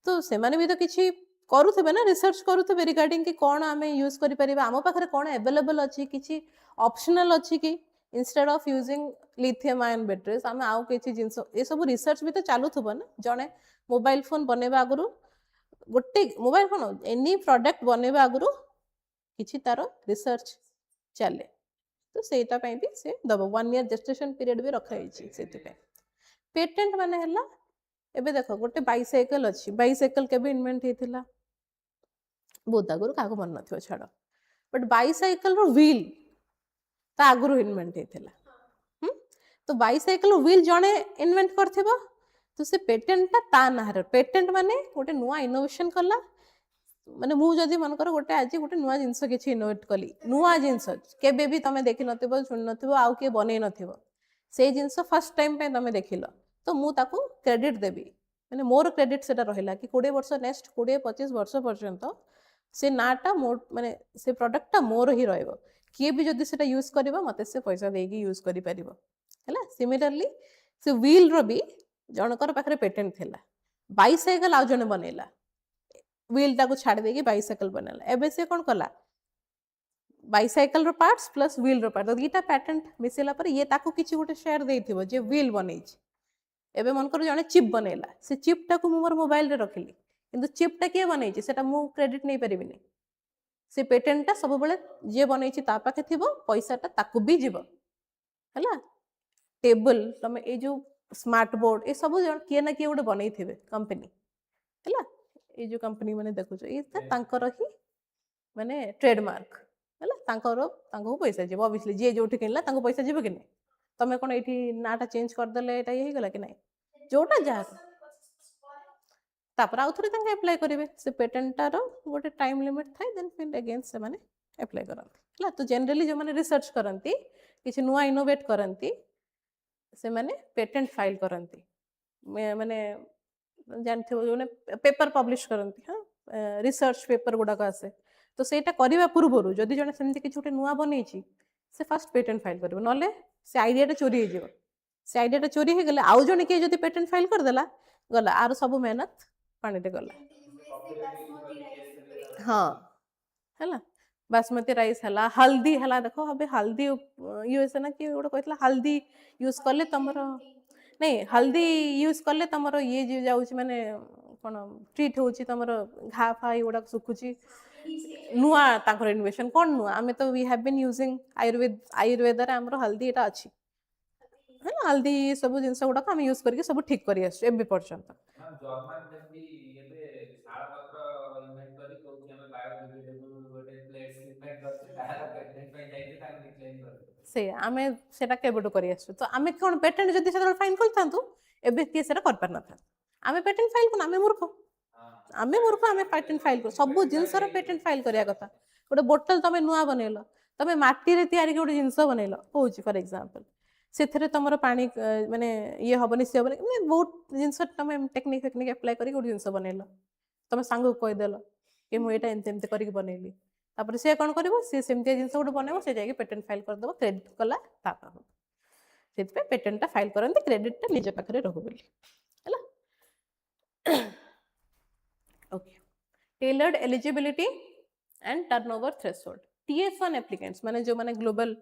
तो से माने भी तो किछि करूथबे ना रिसर्च करूथबे रिगार्डिंग कि कोन आमे यूज करि परिबा हम पाखरे कोन अवेलेबल अछि किछि ऑप्शनल अछि कि instead of using lithium ion batteries आमे आउ किछि जिंस ए सब रिसर्च भी तो चालुथबो ना जणे मोबाइल फोन बनेबा आगुरु गोटे मोबाइल फोन एनी प्रोडक्ट बनेबा आगुरु किछि तारो रिसर्च चले तो सेटा पई भी से दबो 1 ईयर जेस्टेशन पीरियड भी रखा हिची सेति पे पेटेंट माने हला एबे देखो गोटे बाइसाइकल अछि बाइसाइकल केबे इन्वेंट हेतिला बहुत आगुरु काको मन नथियो छाड़ बट बाइसाइकल रो व्हील ता आगुरु इन्वेंट हेतिला तो बाइसाइकल व्हील जणे इन्वेंट करथिबो तो से पेटेंट ता नाहर पेटेंट माने गोटे नुवा इनोवेशन कला माने मु जदी मन कर गोटे आज गोटे नुवा जिंस किछि इनोवेट कली नुवा जिंस केबे भी तमे देखि नथिबो सुन नथिबो आउ के बनै नथिबो से जिंस फर्स्ट टाइम पे तमे देखिलो तो मु ताकू क्रेडिट देबी माने मोर क्रेडिट सेटा रहिला कि 20 वर्ष नेक्स्ट 20-25 वर्ष पर्यंत से नाटा मोर माने से प्रोडक्ट ता मोर ही रहइबो किए भी जदी सेटा यूज करबो मते से पैसा देगी यूज करि परिबो हैला सिमिलरली से व्हील रो भी जनकर पाखरे पेटेंट थिला बाइसाइकल आ जने बनेला व्हील टाको छाड़ देगी बाइसाइकल बनेला एबे से कोन कला बाइसाइकल रो पार्ट्स प्लस व्हील रो पार्ट दीटा पेटेंट मिसेला पर ये ताको किछि गोटे शेयर देथिबो जे व्हील बनेछि एबे मन कर जने चिप बनेला से चिप टाको मोर मोबाइल रे रखिली किंतु चिप टा के बनेछि सेटा मु क्रेडिट नै परिबिनी से पेटेंट टा सब बेले जे बनेछि ता पाखे थिबो पैसा टा ताकू भी जिवो हैला टेबल तमे ए जो स्मार्ट बोर्ड ए सब किए ना किए गोटे बनै थिबे कंपनी हैला ए जो कंपनी माने देखुछ ए तांकर ही माने ट्रेडमार्क हैला तांको पैसा जिवो ऑब्वियसली जे जोठी किनला तांको पैसा जिवो कि नै तमे कोन एठी नाटा चेंज कर देले एटा हे गेला कि नै जोटा जा तापर आउ थोड़ी तांके अप्लाई करिवे से पेटेंट रो गोटे टाइम लिमिट थाई देन फिर अगेन से माने अप्लाई करंती हैला तो जनरली जो माने रिसर्च करंती किछि नुवा इनोवेट करंती से माने पेटेंट फाइल करंती माने जानथिबो जोने पेपर पब्लिश करंती हां रिसर्च पेपर गुडा का आसे तो सेटा करिवा पूर्वरु जदि जने सेमति किछि गोटे नुवा बनेछि से फर्स्ट पेटेंट फाइल करबो नले से आइडिया टा चोरी हे जिवो से आइडिया टा चोरी हे गेले आउ जने के जदि पेटेंट फाइल कर देला गला आरो सब मेहनत पानी रे गला हां हैला बासमती राइस हला हल्दी हला देखो अबे हल्दी यूएस ना कि गोटे कहतला हल्दी यूज करले तमरो नहीं हल्दी यूज करले तमरो ये जे जाउची माने कोन ट्रीट होची तमरो घा फा एगुडा सुखुची नुआ ताकर इन्वेशन कोन नुआ हमें तो we have been using Ayurveda रे हमरो हल्दी एटा अछि है ना हल्दी सब जिंस गुडा हम यूज करके सब ठीक करी आस एबे पर्यंत जर्मन जति एबे शाळा पत्र इन्वेंट करी कोची हम बायोडिग्रेडेबल गोटे प्लेट्स इन्वेंट करछे तारा पेटेंट पे जाइते ताको डिक्लेम कर से हमें सेटा केबडो करी आस तो हमें कोन पेटेंट जति सेटा फाइन करथांतु एबे के सेटा कर पार नथा हमें पेटेंट फाइल कोन हमें मूर्ख हमें पेटेंट फाइल कर सब जिंस रो पेटेंट फाइल करिया कथा गोटे बोतल तमे नुआ बनेलो तमे माटी रे तयारी गोटे जिंस बनेलो होची फॉर एग्जांपल सेथरे तमरो पानी माने ये हबनी से हबनी माने बहुत जिंस तमे टेक्निक अप्लाई करी गोटे जिंस बनेलो तमे सांग को कहि देलो कि मु एटा एंते करी बनेली तापर से कोन करबो से सेमते जिंस गोटे बनेबो से जाके पेटेंट फाइल कर देबो क्रेडिट कला तापर से पेटेंट फाइल करते क्रेडिट निज पाखे रहू बोली okay tailored eligibility and turnover threshold TS1 applicants माने जो माने ग्लोबल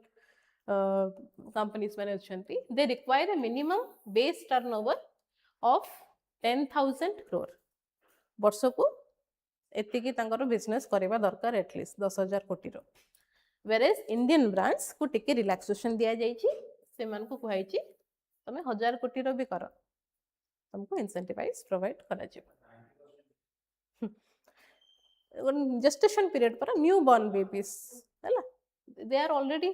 कंपनीज माने अछंती they require a minimum base turnover of 10,000 crore वर्ष को एतिकी तांकर बिजनेस करबा दरकार एटलीस्ट 10,000 कोटी रो वेरेज इंडियन ब्रांड्स को टिके रिलैक्सेशन दिया जाइछि से मान को कहै छि तमे 1,000 कोटी रो भी कर तुमको इंसेंटिवाइज प्रोवाइड करा जिवो gestation period पर न्यू बॉर्न बेबीज हैला दे आर ऑलरेडी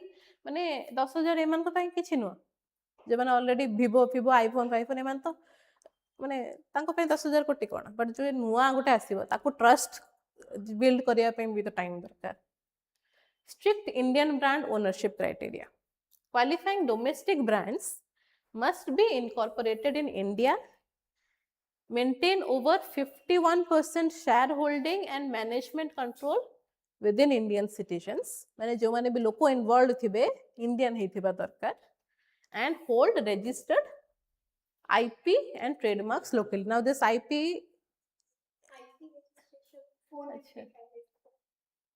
माने 10,000 एमान को पई किछि नो जे माने ऑलरेडी vivo आईफोन एमान तो माने तांको पे 10,000 कोटी कोन बट जो नुआ गोटे आसीबो ताको ट्रस्ट बिल्ड करिया पे भी तो टाइम दरकार strict Indian brand ownership criteria qualifying domestic brands must be incorporated in India maintain over 51% shareholding and management control within Indian citizens माने जो माने भी लोको इन्वॉल्व थिबे इंडियन हेथिबा दरकार and hold registered IP and trademarks locally now this IP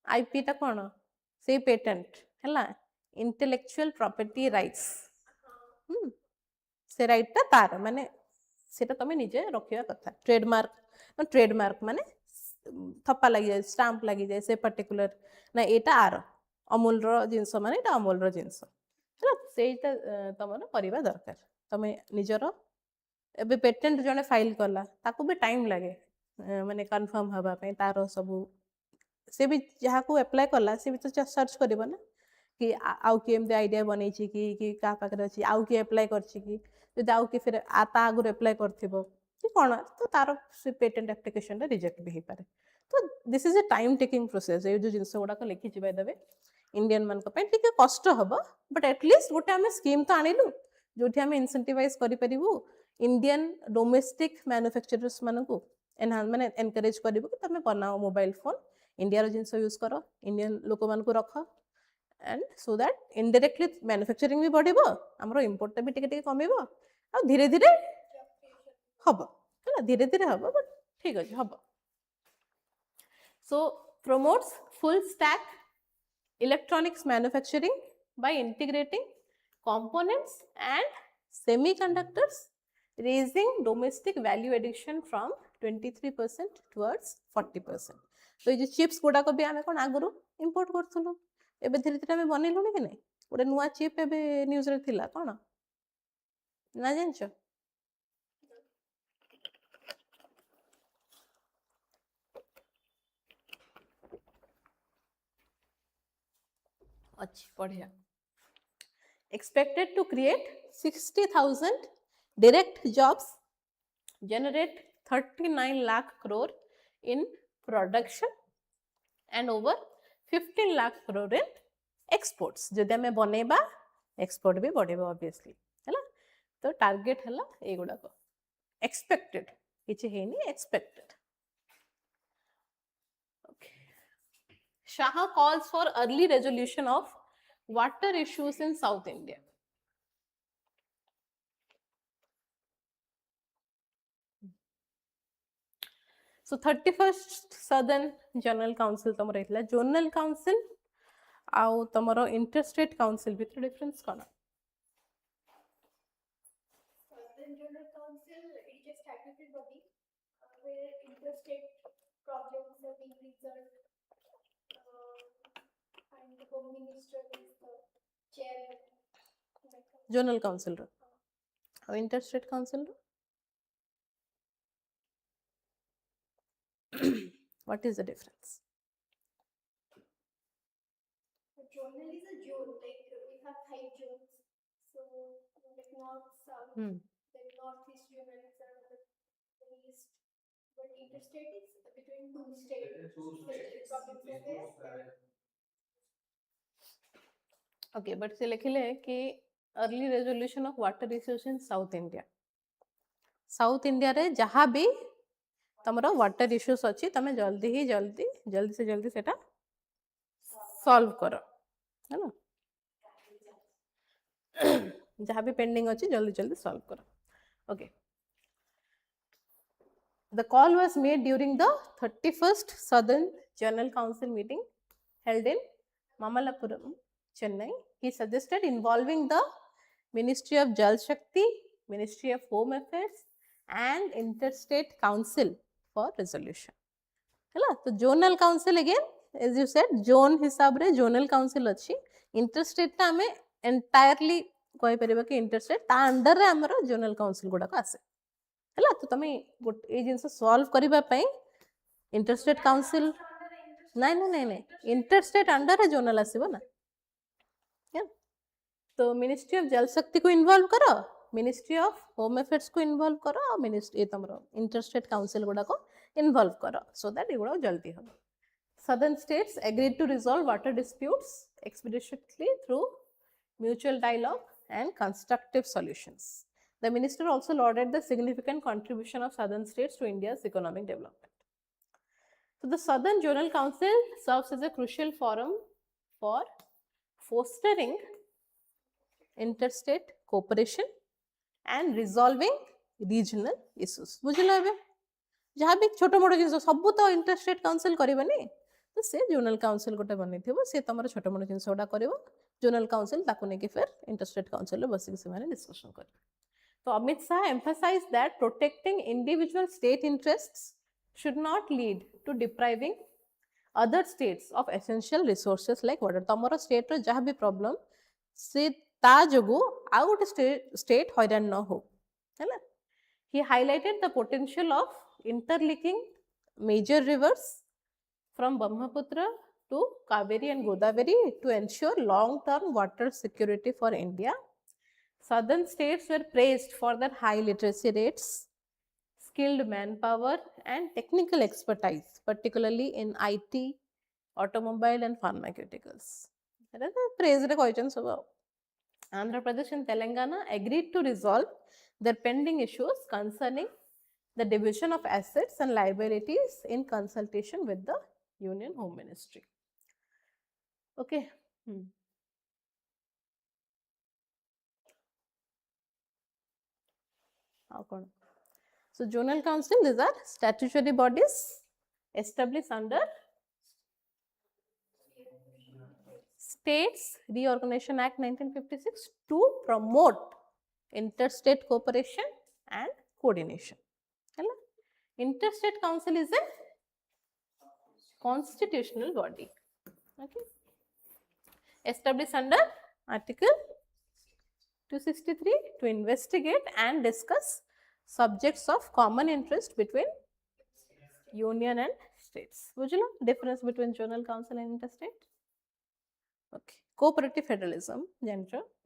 IP ता कोन से patent हैला intellectual property rights से right ता तार माने सेटा तमे निजे रखिया कथा ट्रेडमार्क माने थप्पा लगी जाय स्टैंप लगी जाय से पर्टिकुलर ना एटा आर अमूल रो जिंस माने एटा अमूल रो जिंस हैला सेटा तमन परिबा दरकार तमे निजर एबे पेटेंट जने फाइल करला ताको भी टाइम लागे माने कंफर्म हबा पे तारो सब से भी जहा को अप्लाई करला से भी तो सर्च करबो ना कि आउ के एम आइडिया बनै छी कि का पाकर अछि आउ के अप्लाई करछि कि जदि आउ के फिर आता आगु अप्लाई करथिबो कि कोन तो तारो से पेटेंट एप्लिकेशन रिजेक्ट भी हे पारे तो this is a time taking process ए जो जिंस गुडा को लिखि जिबा देबे इंडियन मान को पे ठीक कष्ट हबो बट एटलीस्ट गोटे हमें स्कीम तो आनिलु जोठी हमें इंसेंटिवाइज करि परिबु इंडियन डोमेस्टिक मैन्युफैक्चरर्स मान को एनहांस माने एनकरेज करबो कि तमे बनाओ मोबाइल फोन इंडिया रो जिंस यूज करो इंडियन लोक मान को रखो and so that indirectly manufacturing भी बढ़िबो हमरो इंपोर्ट भी टिके टिके कमिबो आ धीरे धीरे हबो हैला धीरे धीरे हबो बट ठीक अछि हबो so promotes full stack electronics manufacturing by integrating components and semiconductors raising domestic value addition from 23% towards 40% तो ये चिप्स गुडा को भी हमें कोन आगुरु इंपोर्ट करथुलु एबे धीरे धीरे हमें बनेलुनी कि नहीं गोटे नुआ चिप एबे न्यूज रे थिला कोन ना जानछो अच्छी बढ़िया expected to create 60,000 direct jobs generate 39 lakh crore in production and over 15 lakh crore in exports जदि हमें बनेबा एक्सपोर्ट भी बढ़ेबो ऑब्वियसली हैला तो टारगेट हैला ए गुडा को एक्सपेक्टेड किछि हेनी expected okay Shah calls for early resolution of water issues in South India so 31st Southern General Council तमर रहला जोनल काउंसिल आउ तमरो इंटरस्टेट काउंसिल भितर difference cone Southern General Council is a statutory body where interstate problems are being resolved and the Home Minister is the chairman zonal council रो और interstate council रो what is the difference Zonal is a zone, like we have 5 zones. So like north, south, then northeast zonal is the east. But interstate is between two states. Problems are there. okay but से लिखले कि early resolution of water issues in South India South India रे जहाँ भी तमरो water issues अछि तमे जल्दी से जल्दी सेटा सॉल्व करो है ना जहाँ भी पेंडिंग अच्छी जल्दी जल्दी सॉल्व करो. Okay. The call was made during the 31st Southern General Council meeting held in Mamallapuram, Chennai. He suggested involving the Ministry of Jal Shakti, Ministry of Home Affairs and Interstate Council for resolution. ହେଲା तो zonal council again as you said zone हिसाब रे zonal council अच्छी interstate ता हमें entirely कहि परिबा कि interstate ता अंडर रे हमर जोनल काउंसिल गुडा को आसे ହେଲା तो तमे ए जिंस सॉल्व करिबा पई इंटरस्टेट काउंसिल नहीं नहीं नहीं नहीं इंटरस्टेट अंडर रे जोनल आसीबो ना तो मिनिस्ट्री ऑफ जल शक्ति को इन्वॉल्व करो मिनिस्ट्री ऑफ होम अफेयर्स को इन्वॉल्व करो और मिनिस्ट्री तमरो इंटरस्टेट काउंसिल गुडा को इन्वॉल्व करो सो दैट एगुडा जल्दी हो southern states agreed to resolve water disputes expeditiously through mutual dialogue and constructive solutions. The minister also lauded the significant contribution of southern states to India's economic development. So the Southern Zonal Council serves as a crucial forum for fostering interstate cooperation and resolving regional issues. बुझिला बे जहाँ भी छोट मोट जिन सब तो interstate council करबनी तो से zonal council गोटे बनी थी से तुम छोट मोट जिन गुड़ा कर जोनल काउंसिल ताको लेके फिर इंटरस्टेट काउंसिल बसिक से डिस्कशन कर तो Amit Shah emphasize that protecting individual state interests should not lead to depriving other states of essential resources like water तुम स्टेट रो जहाँ भी प्रॉब्लम से ता जोगु आ गोटे स्टेट हैरान न हो है he highlighted the potential of interlinking major rivers from Brahmaputra to Kaveri and Godavari to ensure long-term water security for India. Southern states were praised for their high literacy rates, skilled manpower and technical expertise, particularly in IT, automobile and pharmaceuticals. Praised questions about Andhra Pradesh and Telangana agreed to resolve their pending issues concerning the division of assets and liabilities in consultation with the Union Home Ministry. Okay. So, Zonal Council, these are statutory bodies established under States Reorganization Act 1956 to promote interstate cooperation and coordination. Interstate Council is a constitutional body. Okay. Established under Article 263 to investigate and discuss subjects of common interest between union and states. Bujhila difference between zonal council and interstate? Okay. Cooperative federalism,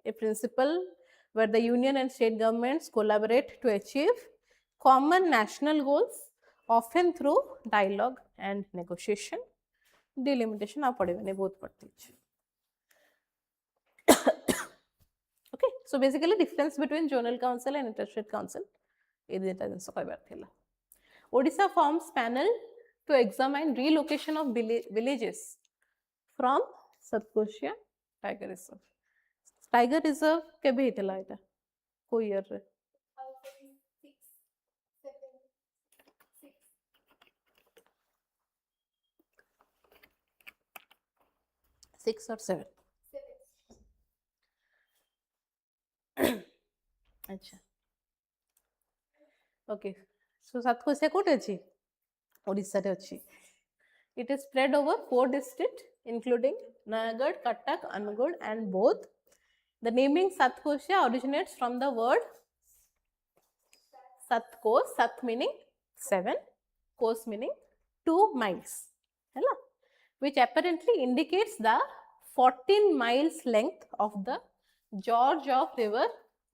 a principle where the union and state governments collaborate to achieve common national goals, often through dialogue and negotiation. Delimitation आप पढ़े बने बहुत पढ़ते हैं. Okay, so basically difference between zonal council and interstate council. ये देता है जिनसे कोई बात थी ला. Odisha forms panel to examine relocation of villages from Satkosia Tiger Reserve. Tiger Reserve के भी इतना है कोई year रे. 6 or 7. अच्छा. Okay. So Satkosia कोटे अच्छी. Odisha रे अच्छी. It is spread over 4 districts including Nayagad, Cuttack, Angul and Bodh. The naming Satkosia originates from the word Satkos, Sat meaning 7, Kos meaning 2 miles, which apparently indicates the 14 miles length of the gorge of river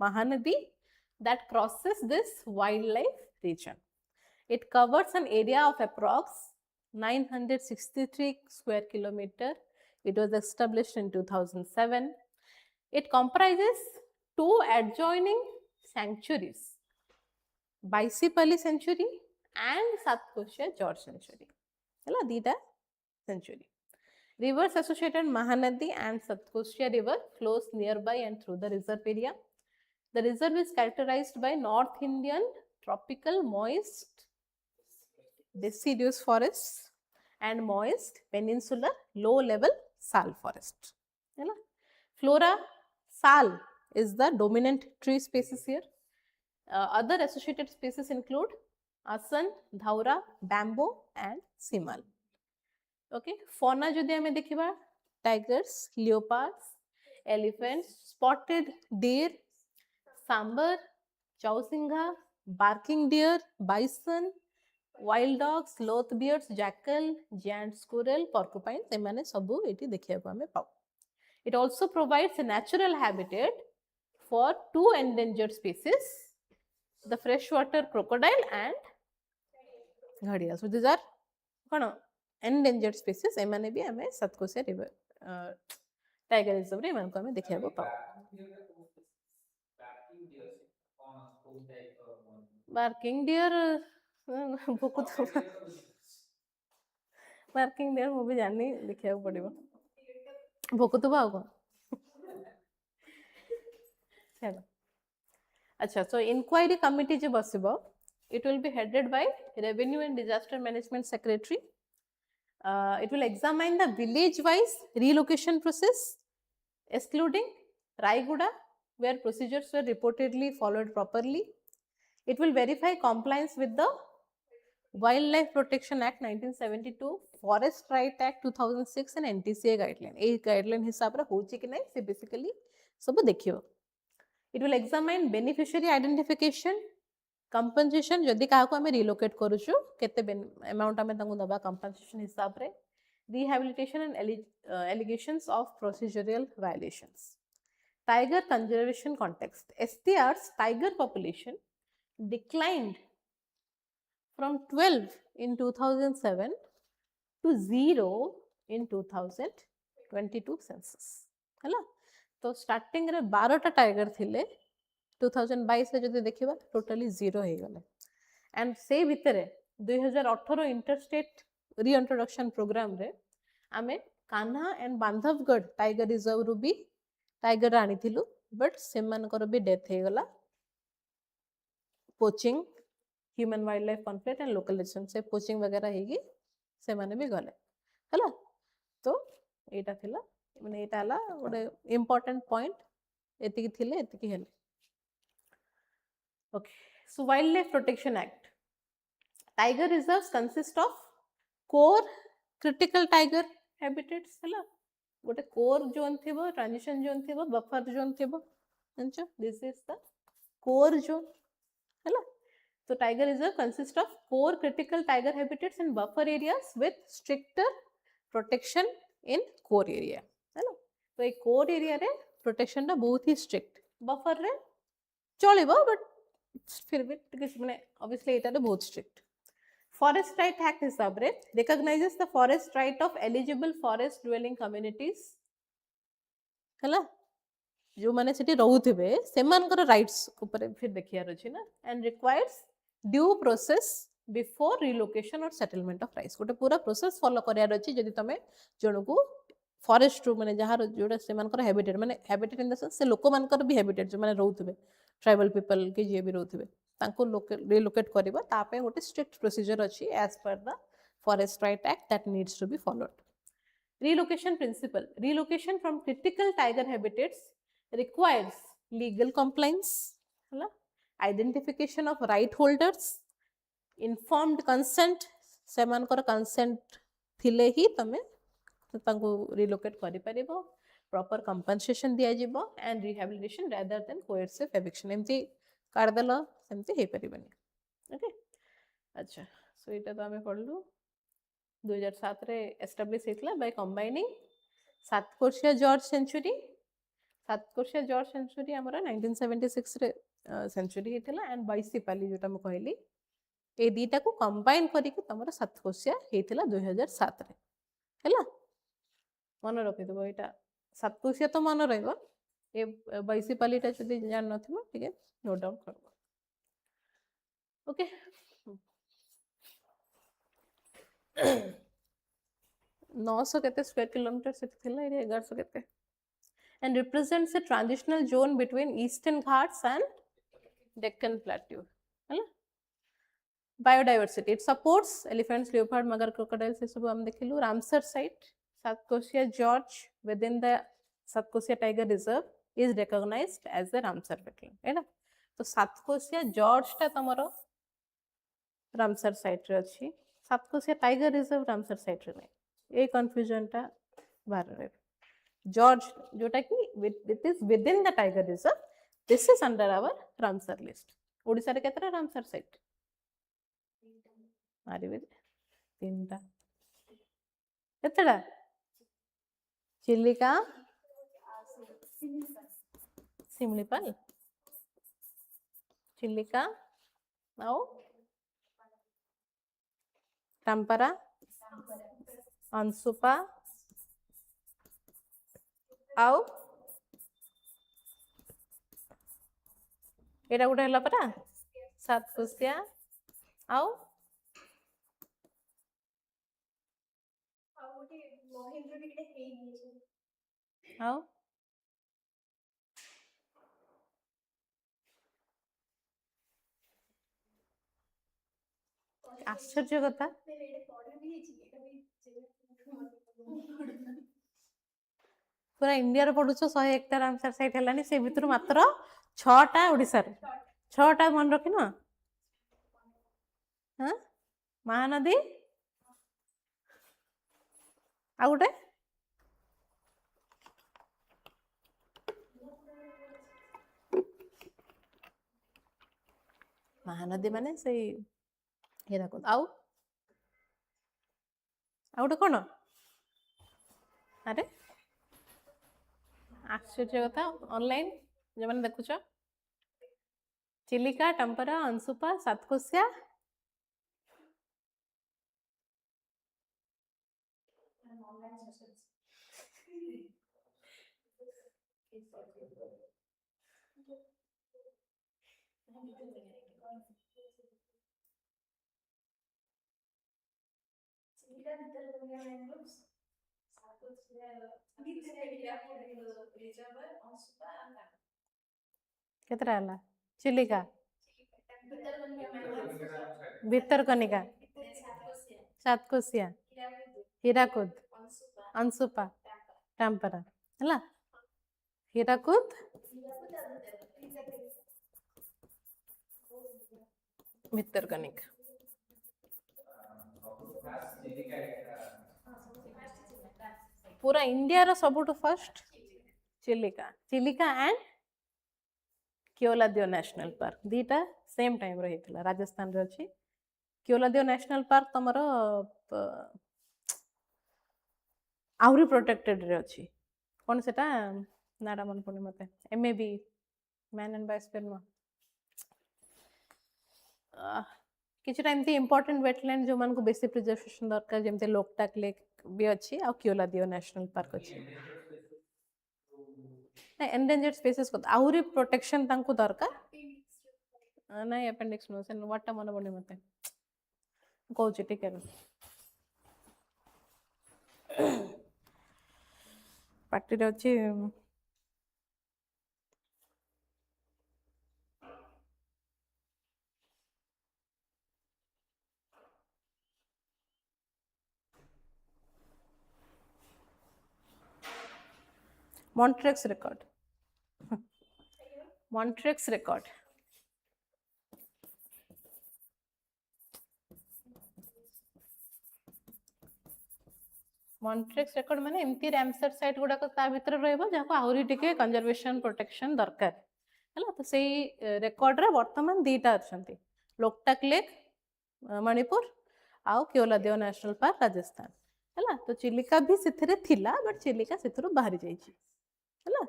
Mahanadi that crosses this wildlife region. It covers an area of approx 963 square kilometer. It was established in 2007. It comprises 2 adjoining sanctuaries, Baisipalli Sanctuary and Satkosia George Sanctuary. Dita Sanctuary. Rivers associated Mahanadi and Satkosia River flows nearby and through the reserve area. The reserve is characterized by North Indian tropical moist deciduous forests and moist peninsular low level sal forest. है ना? Flora, sal is the dominant tree species here. Other associated species include asan, dhaura, bamboo and simal. Okay, fauna jodi ame dekhiba, tigers, leopards, elephants, spotted deer, sambar, chausingha, barking deer, bison, wild dogs, sloth bears, jackal, giant squirrel, porcupine, emane sabu eti dekhiବାକୁ ଆମେ ପାଉ. It also provides a natural habitat for two endangered species, the freshwater crocodile and ghadiya. So these are kano endangered species. एमाने भी हमें सातकोशिया river tiger reserve रे एमान को हमें देखिବାକୁ पाऊ. Barking deer बहुत barking deer ମୁଁ भी जानी देखिବାକୁ पड़िबो. भोकुतबा आउ कोन. चलो. अच्छा, so inquiry committee जो बसिबो, it will be headed by Revenue and Disaster Management Secretary. It will examine the village-wise relocation process, excluding Raiguda, where procedures were reportedly followed properly. It will verify compliance with the Wildlife Protection Act 1972, Forest Right Act 2006 and NTCA guideline. A guideline हिसाब रे होची कि नहीं से basically सब देखियो. It will examine beneficiary identification, compensation जदि काहा को हमें relocate करूछु केते amount हमें तांगु दबा compensation हिसाब रे, rehabilitation and allegations of procedural violations. Tiger conservation context. STR's tiger population declined from 12 in 2007 to 0 in 2022 census. हैला? तो स्टार्टिंग रे 12 टा टाइगर थिले 2022 रे जदि देखिबा टोटली 0 हे गले. एंड से भितरे 2018 इंटरस्टेट रीइंट्रोडक्शन प्रोग्राम रे आमे Kanha and Bandhavgarh tiger reserve रु भी टाइगर आनी थिलु, बट सेमानकर भी डेथ हे गला. Poaching, human wild life conflict and local relation से पोचिंग वगैरह हेगी से माने भी गले. हैला? तो एटा थिला माने एटा हला गोटे इंपोर्टेंट पॉइंट एतिकी थिले एतिकी हेले. Okay, so Wildlife Protection Act. Tiger reserves consist of core critical tiger habitats. हैला? गोटे core zone थिबो, transition zone थिबो, buffer zone थिबो. जानचो? This is the core zone. हैला? So tiger reserve consists of core critical tiger habitats and buffer areas with stricter protection in core area. हैला? तो एक core area रे protection टा बहुत ही strict. Buffer रे चलिबो, but फिर भी माने obviously एटा रे बहुत strict. Forest Right Act हिसाब रे recognizes the forest right of eligible forest dwelling communities. हैला? जो माने सेठी रहउथिबे सेमानकर राइट्स ऊपर फिर देखियार अछि ना, and requires due process before relocation और सेटलमेंट ऑफ राइट्स. गोटे पूरा प्रोसेस फॉलो करियार अछि जदि तमे जणको फॉरेस्ट माने जहार जोडा सेमानकर हैबिटेट माने हैबिटेट इन द सेंस से लोक मानकर भी हैबिटेट जो माने रहउथिबे ट्राइबल पीपल के जे भी रहउथिबे तांको रिलोकेट करबा तापे गोटे स्ट्रिक्ट प्रोसीजर अछि as per the forest right act that needs to be followed. Relocation principle. Relocation from critical tiger habitats requires legal compliance, identification of right holders, informed consent, सेमानकर consent थिले ही तमे तांको relocate करि परिबो, proper compensation दिया जिवो and rehabilitation rather than coercive eviction. एमती कर देलो सेमती हे परिबनी. ओके. अच्छा, सो एटा तो हमें पढलु. 2007 रे एस्टाब्लिश हेतला by combining Satkosia gorge sanctuary. Satkosia gorge sanctuary हमरा 1976 रे सेंचुरी हेतला एंड बाईसीपाली जोटा म कहली ए दीटा को कंबाइन करी के तमरा सातकोशिया हेतला 2007 रे. हैला? मन रखि दबो एटा सातकोशिया तो मन रहबो. ए बाईसीपालीटा जदी जान नथिबो ठीक है नोट डाउन करबो. ओके. 900 केते स्क्वायर किलोमीटर से थिला, 1100 केते and represents a transitional zone between Eastern Ghats and Deccan Plateau. Hala? Biodiversity, it supports elephants, leopard, magar, crocodiles, ये सब हम देखिलु. Ramsar site, South Korea George within the South Korea Tiger Reserve is recognized as the Ramsar wetland. है ना? तो South Korea George टा तमरो Ramsar site रे अछि. South Korea Tiger Reserve Ramsar site रे नहीं. ये confusion टा बाहर रहे. George जोटा कि it is within the Tiger Reserve. This is under our Ramsar list. Odisha रे केतरा Ramsar site? आरे तीनटा. केतरा? चिलिका, सिमलीपाल, चिलिका, आओ टाम्परा, अंशुपा, आओ एटा गोटे हला परा सात कोसिया, आओ आओ आश्चर्य कथा पूरा इंडिया रे पडुछ 101 टा रामसर साइट हलानी से भितर मात्र 6 टा ओडिसा रे 6 टा मन रखिनो. हां महानदी आ गोटे महानदी माने से ये देखो आउ गोटे कौन अरे आश्चर्य कथा ऑनलाइन जो मैंने देखुच चिलिका, टम्परा, अंशुपा, सातकोशिया, केतरा हला चिलिका, भितरकनिका, सातकोशिया, हीराकुद, अंशुपा, टाम्परा हला हीराकुद भितरकनिका. पूरा इंडिया रो सबुठ first Chilika, Chilika and Keoladeo national park दीटा सेम टाइम रे हेतला राजस्थान रे अछि. केओलादियो नेशनल पार्क तमरो आउरी प्रोटेक्टेड रे अछि. कोन सेटा नाडा मन पने मते एमएबी मैन एंड बायोस्फीयर किछि टाइम ती इंपोर्टेंट वेटलैंड जो मन को बेसी प्रिजर्वेशन दरकार जेमते लोकटाक लेक भी अछि आ केओलादियो नेशनल पार्क अछि. नहीं एंडेंजर्ड स्पीसीज को आउरी प्रोटेक्शन तांको दरकार नहीं अपेंडिक्स नो सेन वाटा मन बने मते कहूची ठीक है पार्टी रे अछि Montrex record. Montrex record. Montrex record माने एमती रामसर साइट गुडा को ता भीतर रहबो जाको आउरी टिके कंजर्वेशन प्रोटेक्शन दरकार हला. तो सेही रेकॉर्ड रे वर्तमान दीटा अछंती लोकटाक लेक मणिपुर आउ केओलादियो नेशनल पार्क राजस्थान हला. तो चिलिका भी सिथरे थिला बट चिलिका सिथरो बाहरी जाईची हला.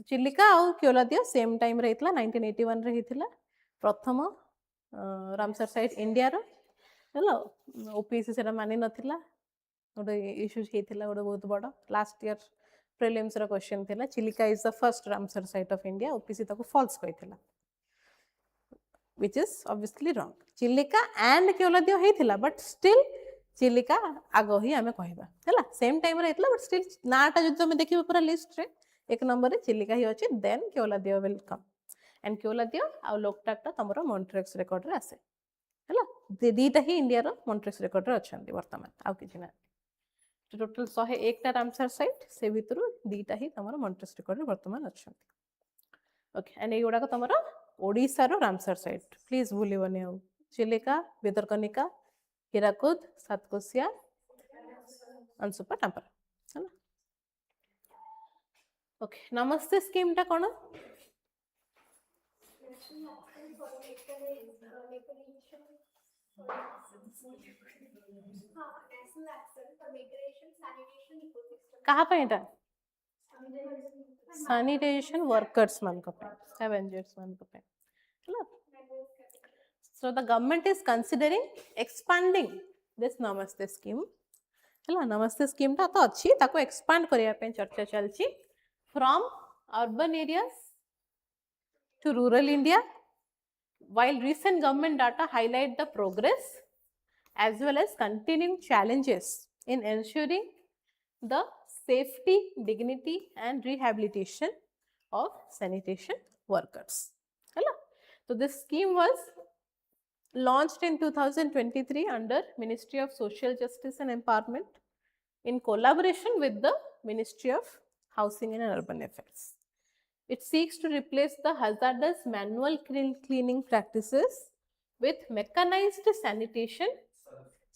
चिलिका आउ केओलादियो सेम टाइम रे हितला 1981 रे हितला प्रथम रामसर साइट इंडिया रो हला. ओपीएससी सेरा मानि नथिला गोटे इश्यूज हेतिला गोटे बहुत बड़ लास्ट ईयर प्रीलिम्स रो क्वेश्चन थिला Chilika is the first Ramsar site of India. OPSC ताको फॉल्स कहितला which is obviously wrong. Chilika and Keoladeo हेतिला बट स्टिल चिलिका आगो ही हमें कहबा हला. सेम टाइम रे हेतला बट स्टिल नाटा जदि तुम देखिबो पूरा लिस्ट रे एक नंबर रे चिलिका ही अछि देन केवलादियो विल कम एंड केवलादियो आ लोकटाक ता तमरो मॉन्ट्रेक्स रिकॉर्ड रे आसे हला दीटा ही इंडिया रो मॉन्ट्रेक्स रिकॉर्ड रे अछंती वर्तमान आ किछि ना टोटल 101 टा रामसर साइट से भितरु दीटा ही तमरो मॉन्ट्रेक्स रिकॉर्ड रे वर्तमान अछंती ओके एंड ए गुडा को तमरो ओडिसा रो रामसर साइट प्लीज भूलिबनी हो चिलिका भितरकनिका हीराकुद सातकोशिया अंशुपा टांपर हला ओके नमस्ते स्कीम टा कोन कहा पे एटा sanitation workers man ko pe scavengers man ko pe hello so the government is considering expanding this namaste scheme hello namaste scheme ta to achi taको expand kariya pe चर्चा चलची from urban areas to rural India while recent government data highlight the progress as well as continuing challenges in ensuring the safety, dignity and rehabilitation of sanitation workers. Hello. So this scheme was launched in 2023 under Ministry of Social Justice and Empowerment in collaboration with the Ministry of Housing and Urban Affairs. It seeks to replace the hazardous manual cleaning practices with mechanized sanitation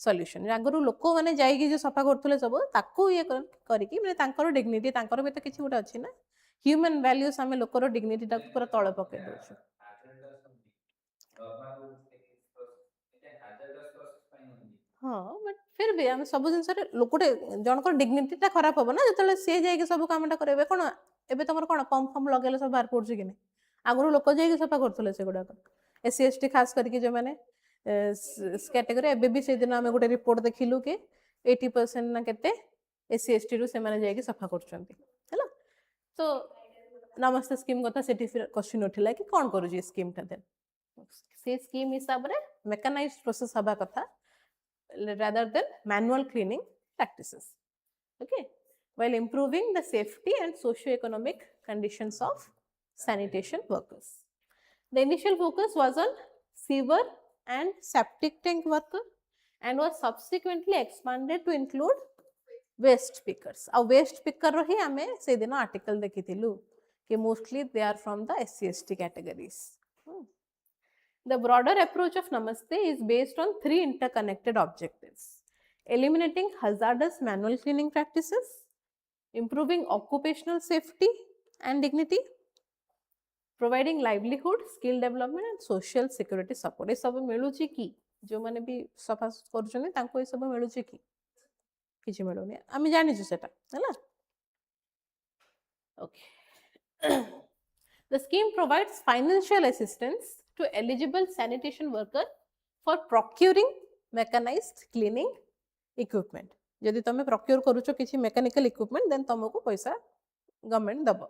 solution आगु लोक मैंने जाइए जो सफा करथुले सब ताकू ये करिकी माने तांकर डिग्निटी तांकर भी तो किछि गुटा अछि ना ह्यूमन वैल्यूज हमें लोकर डिग्निटी ता पूरा तळे पके दोछु हां बट फिर भी हम सब जिंस रे लोकटे जनकर डिग्निटी ता खराब हो ना जतले से जाइए सब कामटा करबे कोन एबे तमर कोन पंप फम लगेले सब बाहर पड़छ कि नै आगु लोक जाइए सफा करथुले से गुडा एससी एसटी खास करके जो माने कैटेगरी एबे भी से दिन हमें गोटे रिपोर्ट देखिलु कि 80% ना केते एससी एसटी रु से माने जाई सफा करछंती हैला तो नमस्ते स्कीम कथा सेठी क्वेश्चन उठिला कि कोन करू जी स्कीम ता देन से स्कीम हिसाब रे मेकनाइज्ड प्रोसेस हबा कथा rather than manual cleaning practices okay while improving the safety and socio-economic conditions of sanitation workers the initial focus was on sewer and septic tank worker and was subsequently expanded to include waste pickers a waste picker ro hi ame se दिन article देखिथिलु कि mostly they are from the SC ST categories the broader approach of namaste is based on three interconnected objectives eliminating hazardous manual cleaning practices improving occupational safety and dignity providing livelihood skill development and social security support ये सब मिलुची की जो माने भी सफा करछने तांको ये सब मिलुची की किछि मिलुनी आमी जानि छु सेटा हैला okay the scheme provides financial assistance to eligible sanitation worker for procuring mechanized cleaning equipment यदि तमे procure करूछो किछि mechanical equipment then तमको पैसा गवर्नमेंट दबो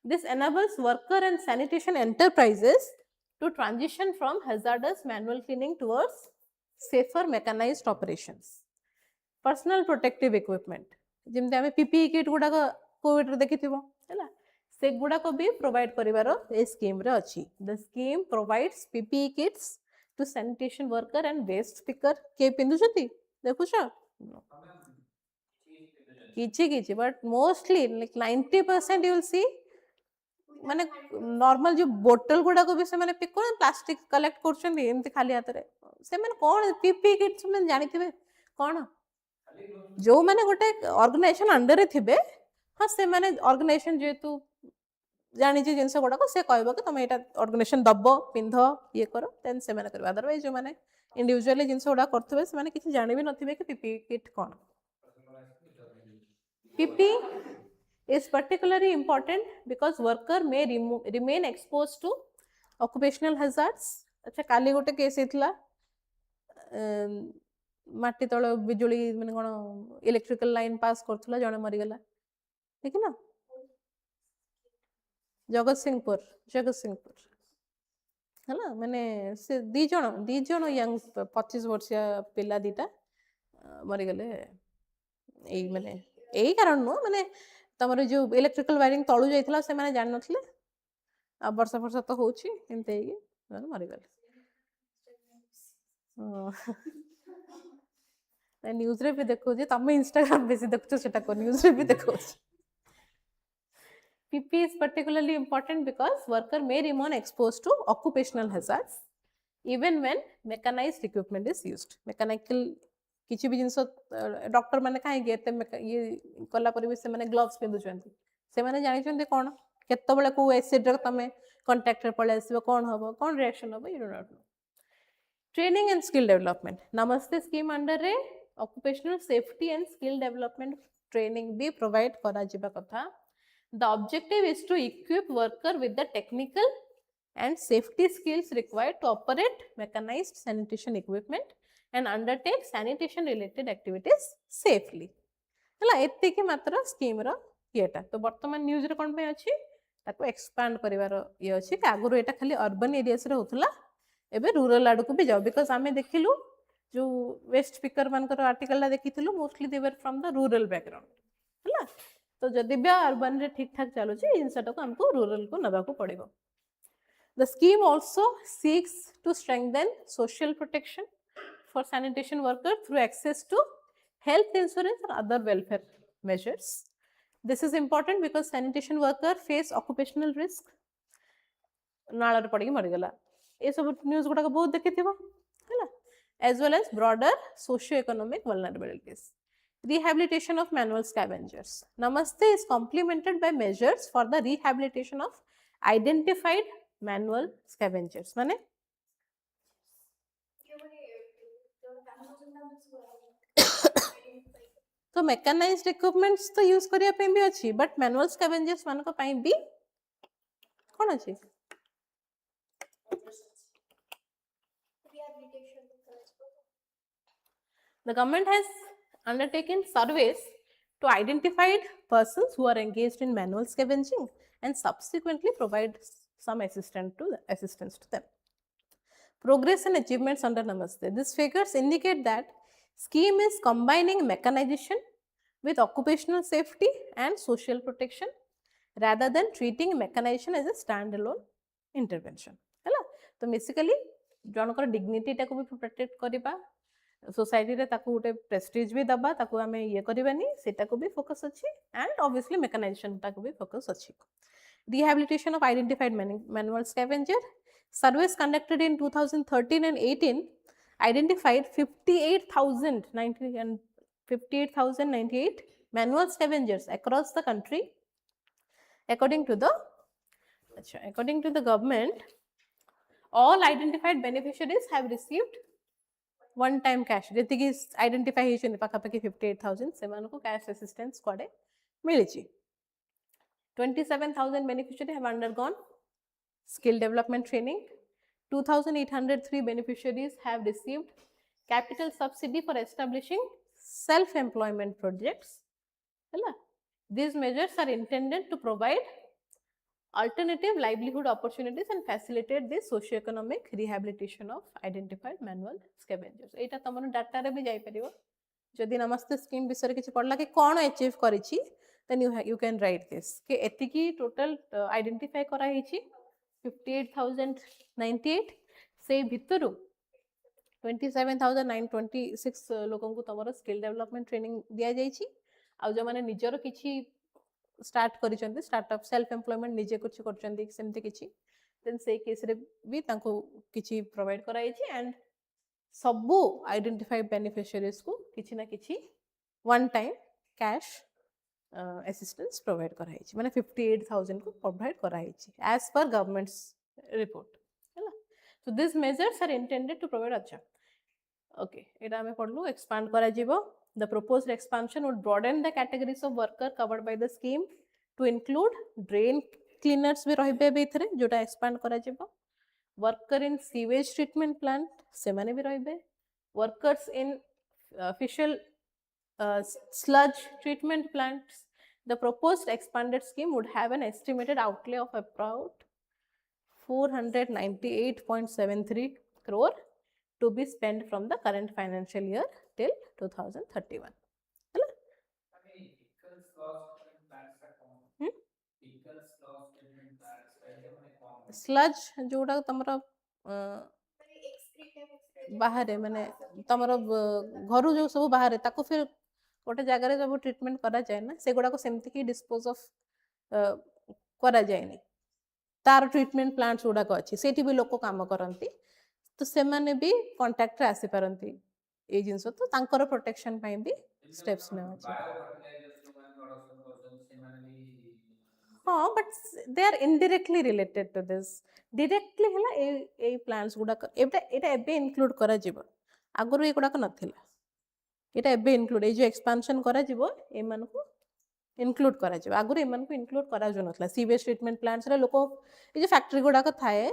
This enables worker and sanitation enterprises to transition from hazardous manual cleaning towards safer mechanized operations. Personal protective equipment. जिमते हमें PPE kit गुडा को Covid रे देखिथिबो हैला से गुडा को भी प्रोवाइड करिवारो ए स्कीम रे अछि. The scheme provides PPE kits to sanitation worker and waste picker के पिंदुछथि देखुछो किछि but mostly like 90% you will see माने नॉर्मल जो बोतल गुडा को भी से माने पिक कोन प्लास्टिक कलेक्ट करछन एमति खाली हाथ रे से माने कोन पीपी किट माने जानिथिबे कोन जो माने गोटे ऑर्गेनाइजेशन अंडर रे थिबे हां से माने ऑर्गेनाइजेशन जेतु जानि जे जिंस गुडा को से कहबो कि तुम एटा ऑर्गेनाइजेशन दबो पिंधो ये करो देन से माने करबा अदरवाइज जो माने इंडिविजुअली जिंस गुडा करथबे से माने किछि जानि भी नथिबे कि PP kit cone PP is particularly important because worker may remain exposed to occupational hazards अच्छा काली गोटे केस हेतला माटी तळ बिजुली माने कोन इलेक्ट्रिकल लाइन पास करथला जणे मरि गेला ठीक है ना जगत सिंहपुर हला माने से दी जण यंग 25 वर्षीय पिला दीटा मरि गेले एई माने एई कारण नो माने तमर जो इलेक्ट्रिकल वायरिंग तळु जाइथिला से माने जान नथले आ वर्षा वर्षा तो होउची एमते ही मरि गले न्यूज रे भी देखो जे तमे इंस्टाग्राम बेसी देखछो सेटा को न्यूज रे भी देखो PP is particularly important because worker may remain exposed to occupational hazards even when mechanized equipment is used. Mechanical किसी भी जिनस डॉक्टर माने काहे गेते ये कला पर भी से माने ग्लोव्स पिंदु चंती से माने जानि चंती कोन केते बेले को एसिड रे तमे कांटेक्ट रे पळे आसीबो कोन हबो कोन रिएक्शन हबो you do not know. Training and skill development. Namaste scheme under रे occupational safety and skill development training भी provide करा जिबा कथा. The objective is to equip worker with the technical and safety skills required to operate mechanized sanitation equipment and undertake sanitation related activities safely. हला एते के मात्र scheme रो येटा तो वर्तमान न्यूज रे कोन पे अछि ताको एक्सपांड करिवार ये अछि कि आगुरो एटा खाली अर्बन एरियास रे होतला एबे रूरल आडू को भी जाओ बिकॉज आमे देखिलु जो वेस्ट स्पीकर मानकर आर्टिकल ला देखिथिलु mostly they were from the rural background हला तो जदि भी अर्बन रे ठीक ठाक चलु छी इनसटा को हमको रूरल को नबा को पड़िबो. The scheme also seeks to strengthen social protection for sanitation workers through access to health insurance and other welfare measures. This is important because sanitation workers face occupational risk. नाला पड़ी मरी गला ये सब न्यूज गुडा बहुत देखिथिबो हैला as well as broader socio-economic vulnerabilities. Rehabilitation of manual scavengers. Namaste is complemented by measures for the rehabilitation of identified manual scavengers. माने तो mechanized equipments तो यूज करिया पे भी अछि बट manual scavengers मान को पई भी कोन अछि The government has undertaken surveys to identify persons who are engaged in manual scavenging and subsequently provide some assistance to them. Progress and achievements under Namaste. These figures indicate that scheme is combining mechanization with occupational safety and social protection rather than treating mechanization as a standalone intervention. हैला तो basically जनकर dignity टाको भी protect करबा society रे ताको उटे Prestige भी दबा ताको हमें ये करबानी सेटा को भी फोकस अछि एंड ऑब्वियसली मेकानाइजेशन ताको भी फोकस अछि. Rehabilitation of identified manual scavenger. Surveys conducted in 2013 and 18 identified 58,098 manual scavengers across the country. According to the government, all identified beneficiaries have received one time cash. जति कि identify हेछन पाखापाखि 58,000 सेमान को cash assistance कोडे मिलिछि. 27,000 beneficiaries have undergone skill development training. 2,803 beneficiaries have received capital subsidy for establishing self-employment projects. These measures are intended to provide alternative livelihood opportunities and facilitate the socio-economic rehabilitation of identified manual scavengers. एटा तमन data रे भी जाई परिबो जदि नमस्ते scheme विषय किछि पढला कि कोन achieve करिछि then you can write this कि एतिकी टोटल आइडेंटिफाई करा हिछि 58,098 से भितरु 27,926 लोकन को तमरो स्किल डेवलपमेंट ट्रेनिंग दिया जाइछि आ जो माने निजरो किछि स्टार्ट करिसंती स्टार्टअप सेल्फ एम्प्लॉयमेंट निजे कुछ करचंती सेमते किछि देन से केस रे भी तांको किछि प्रोवाइड कराइछि एंड सबु आइडेंटिफाइड बेनिफिशियरीज को किछि ना किछि one time cash assistance provide कराइछि माने 58,000 को प्रोवाइड कराइछि एज पर गवर्नमेंट्स रिपोर्ट हैला. So this measures are intended to provide. अच्छा ओके एटा हमें पढलु एक्सपांड करा जिवो. The proposed expansion would broaden the categories of worker covered by the scheme to include drain cleaners भी रहिबे बेथरे जोटा एक्सपांड करा जिवो. Worker in sewage treatment plant से माने भी रहिबे. Workers in official sludge treatment plants. The proposed expanded scheme would have an estimated outlay of about 498.73 crore to be spent from the current financial year till 2031. Sludge जोटा तुम बाहर माने तुम घर जो सब बाहर ताको फिर गोटे जगार जब ट्रिटमेंट करा जाए ना से गुड़ाक सेमती कि डिस्पोज ऑफ करा जाए तार ट्रिटमेंट प्लांट्स गुड़ाक अच्छी से भी लोक काम करती तो से माने भी कांटेक्ट रे आसी पारंती ए जिंस तो तांकर प्रोटेक्शन पाई भी स्टेप्स ने हाँ but they are indirectly related to this directly हला ए प्लांट्स गुड़ाक एटा एबे इंक्लूड करा जिवो आगुरु ए गुड़ाक नथिला एटा एबे इंक्लूड ए जो एक्सपेंशन करा जिवो ए मान को इनक्लूड करा जिवो आगुरु ए मान को इनक्लूड करा जो नथला सीवेज ट्रीटमेंट प्लांट्स रे लोको ए जो फैक्ट्री गुड़ाक थाए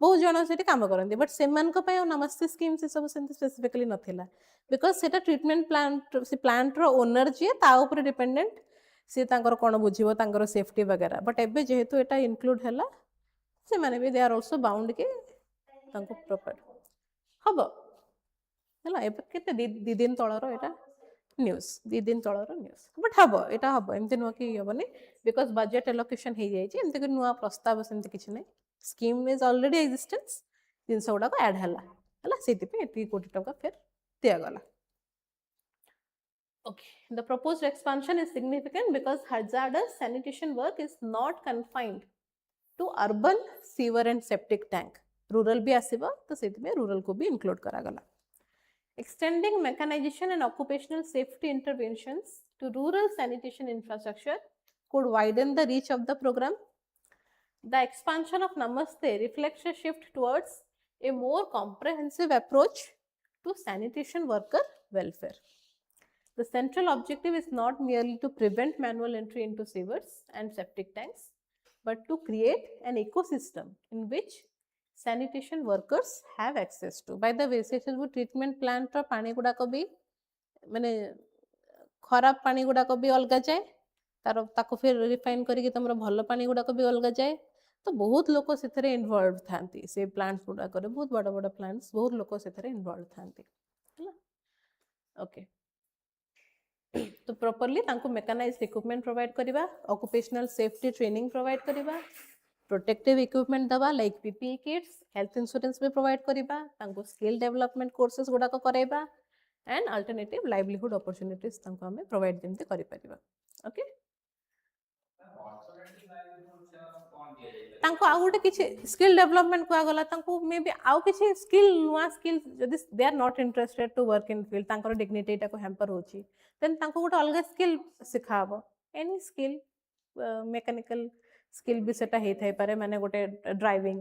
बहुत जन से काम करते बट से नमस्ते स्कीम से सब स्पेसिफिकली नथिला बिकज से ट्रीटमेंट प्लांट से प्लांट रो ओनर जी ता ऊपर डिपेंडेंट सी तांकर कोन बुझिबो तांकर सेफ्टी वगैरह बट एबे जेहेतु एटा इंक्लूड हला से माने भी दे आर आल्सो बाउंड के तांको प्रॉपर हबो हला एबे केते दी दिन तळरो एटा न्यूज दी दिन तळरो न्यूज बट हबो एटा हबो एमते नो कि हबोनी बिकज बजेट एलोकेशन हे जाई एमते कि नुवा प्रस्ताव सेमते किछ नै स्कीम इज ऑलरेडी एक्जिस्टेंस जिनस गुड़ा को ऐड हला से एटी कोटी टंका फिर दिया गला okay the proposed expansion is significant because hazardous sanitation work is not confined to urban sewer and septic tank rural भी आसीबा तो सेति में rural को भी include करा गला extending mechanization and occupational safety interventions to rural sanitation infrastructure could widen the reach of the program. The expansion of Namaste reflects a shift towards a more comprehensive approach to sanitation worker welfare. The central objective is not merely to prevent manual entry into sewers and septic tanks, but to create an ecosystem in which sanitation workers have access to. By the way, से सब treatment plant रो पानी गुड़ा को भी माने खराब पानी गुड़ा को भी अलगा जाए तार ताको फिर रिफाइन करके तुमरा भलो पानी गुड़ा को भी अलगा जाए तो बहुत लोक से इनवॉल्व थांती से प्लांट्स गुड़ा करे बहुत बड़ बड़ प्लांट्स बहुत लोक से इनवॉल्व थांती ओके तो प्रॉपर्ली तांको मेकानाइज्ड इक्विपमेंट प्रोवाइड करिबा ऑक्युपेशनल सेफ्टी ट्रेनिंग प्रोवाइड करिबा प्रोटेक्टिव इक्विपमेंट दबा like PPE kits health insurance भी प्रोवाइड करिबा तांको स्किल डेवलपमेंट कोर्सेस गुड़ा को कराइबा एंड अल्टरनेटिव लाइवलीहुड अपॉर्चुनिटीज तांको हमें प्रोवाइड जेमते करि परिबा ओके तांको आ गोटे किछि स्किल डेवलपमेंट को गला तांको मे बी आउ किछि स्किल नुआ स्किल जदि they are not interested to work in field तांकर डिग्निटी टा को हैम्पर होची देन तांको गोटे अलग स्किल सिखाबो एनी स्किल मैकेनिकल स्किल भी सेटा हे थाई पारे माने गोटे ड्राइविंग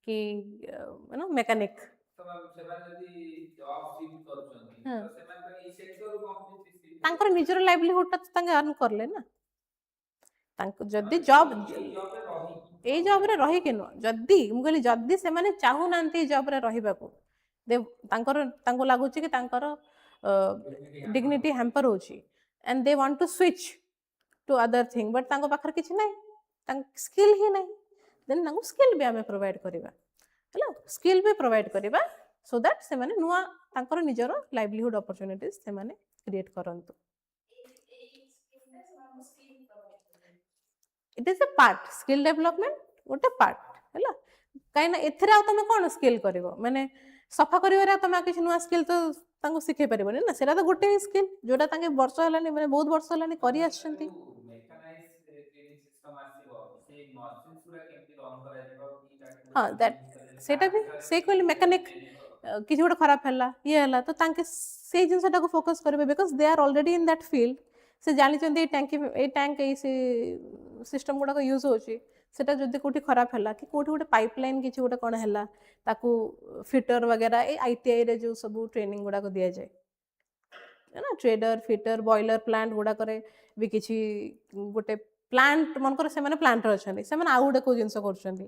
कि यू नो मैकेनिक तो सेबा जदि जॉब शिफ्ट करछन तो सेमान तो ई सेक्टर रो कंप्लीटली तांकर निजर लाइवलीहुड ता तांगे अर्न करले ना जदि जॉब ए जॉब रे रही के न जदि मु कहली जदि से माने चाहू नांती जॉब रे रहिबा को दे तांको लागु छी कि तांकर डिग्निटी हैम्पर होची and they want to switch to other thing but तांको पाखर किछ नै तांक स्किल ही नै देन तांको स्किल भी हमें प्रोवाइड करिबा हेलो स्किल भी प्रोवाइड करिबा सो दैट से माने नुआ तांकर निजरो लाइवलीहुड अपॉर्चुनिटीज से माने क्रिएट करंतु it is a part skill development गोटे पार्ट है कहीं ना एथरे आ तुम कौन स्किल कर माने सफा कर तुम किसी नुआ स्किल तो शिखे पारबनी ना सेटा तो गोटे स्किल जोटा तांके वर्ष हलानी माने बहुत वर्ष हलानी करी आछंती हाँ दैट सेटा भी से कहली मैकेनिक किसी गोटे खराब है ये है तो तांके से जिनसटा को फोकस करेंगे because they are already in that field से जानी टैंक सिस्टम गुड़ाक यूज होची सेटा जदि कोठी खराब है कि कोठी गोटे पाइपलाइन किसी गोटे कौन है ताकू फिटर वगैरह ये आईटीआई रे जो सब ट्रेनिंग गुड़ाक दि जाए है ना ट्रेडर फिटर बॉयलर प्लांट गुड़ाक भी किसी गोटे प्लांट मनकर से प्लांटर अच्छा से आउ गोटे कौ जिन कर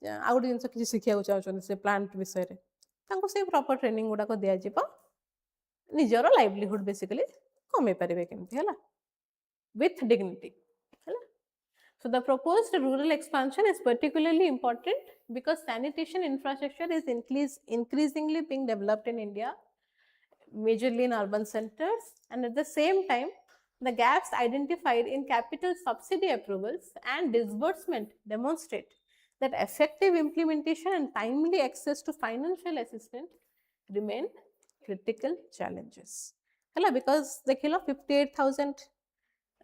आउ गोटे जिन किसी शिखा चाहते से प्लांट विषय से प्रॉपर ट्रेनिंग गुड़ाक दि जाए निजर लाइवलीहुड बेसिकली कमे पारे केमती है with dignity. So the proposed rural expansion is particularly important because sanitation infrastructure is increasingly being developed in India, majorly in urban centers, and at the same time, the gaps identified in capital subsidy approvals and disbursement demonstrate that effective implementation and timely access to financial assistance remain critical challenges. Hela, because dekhilo 58,000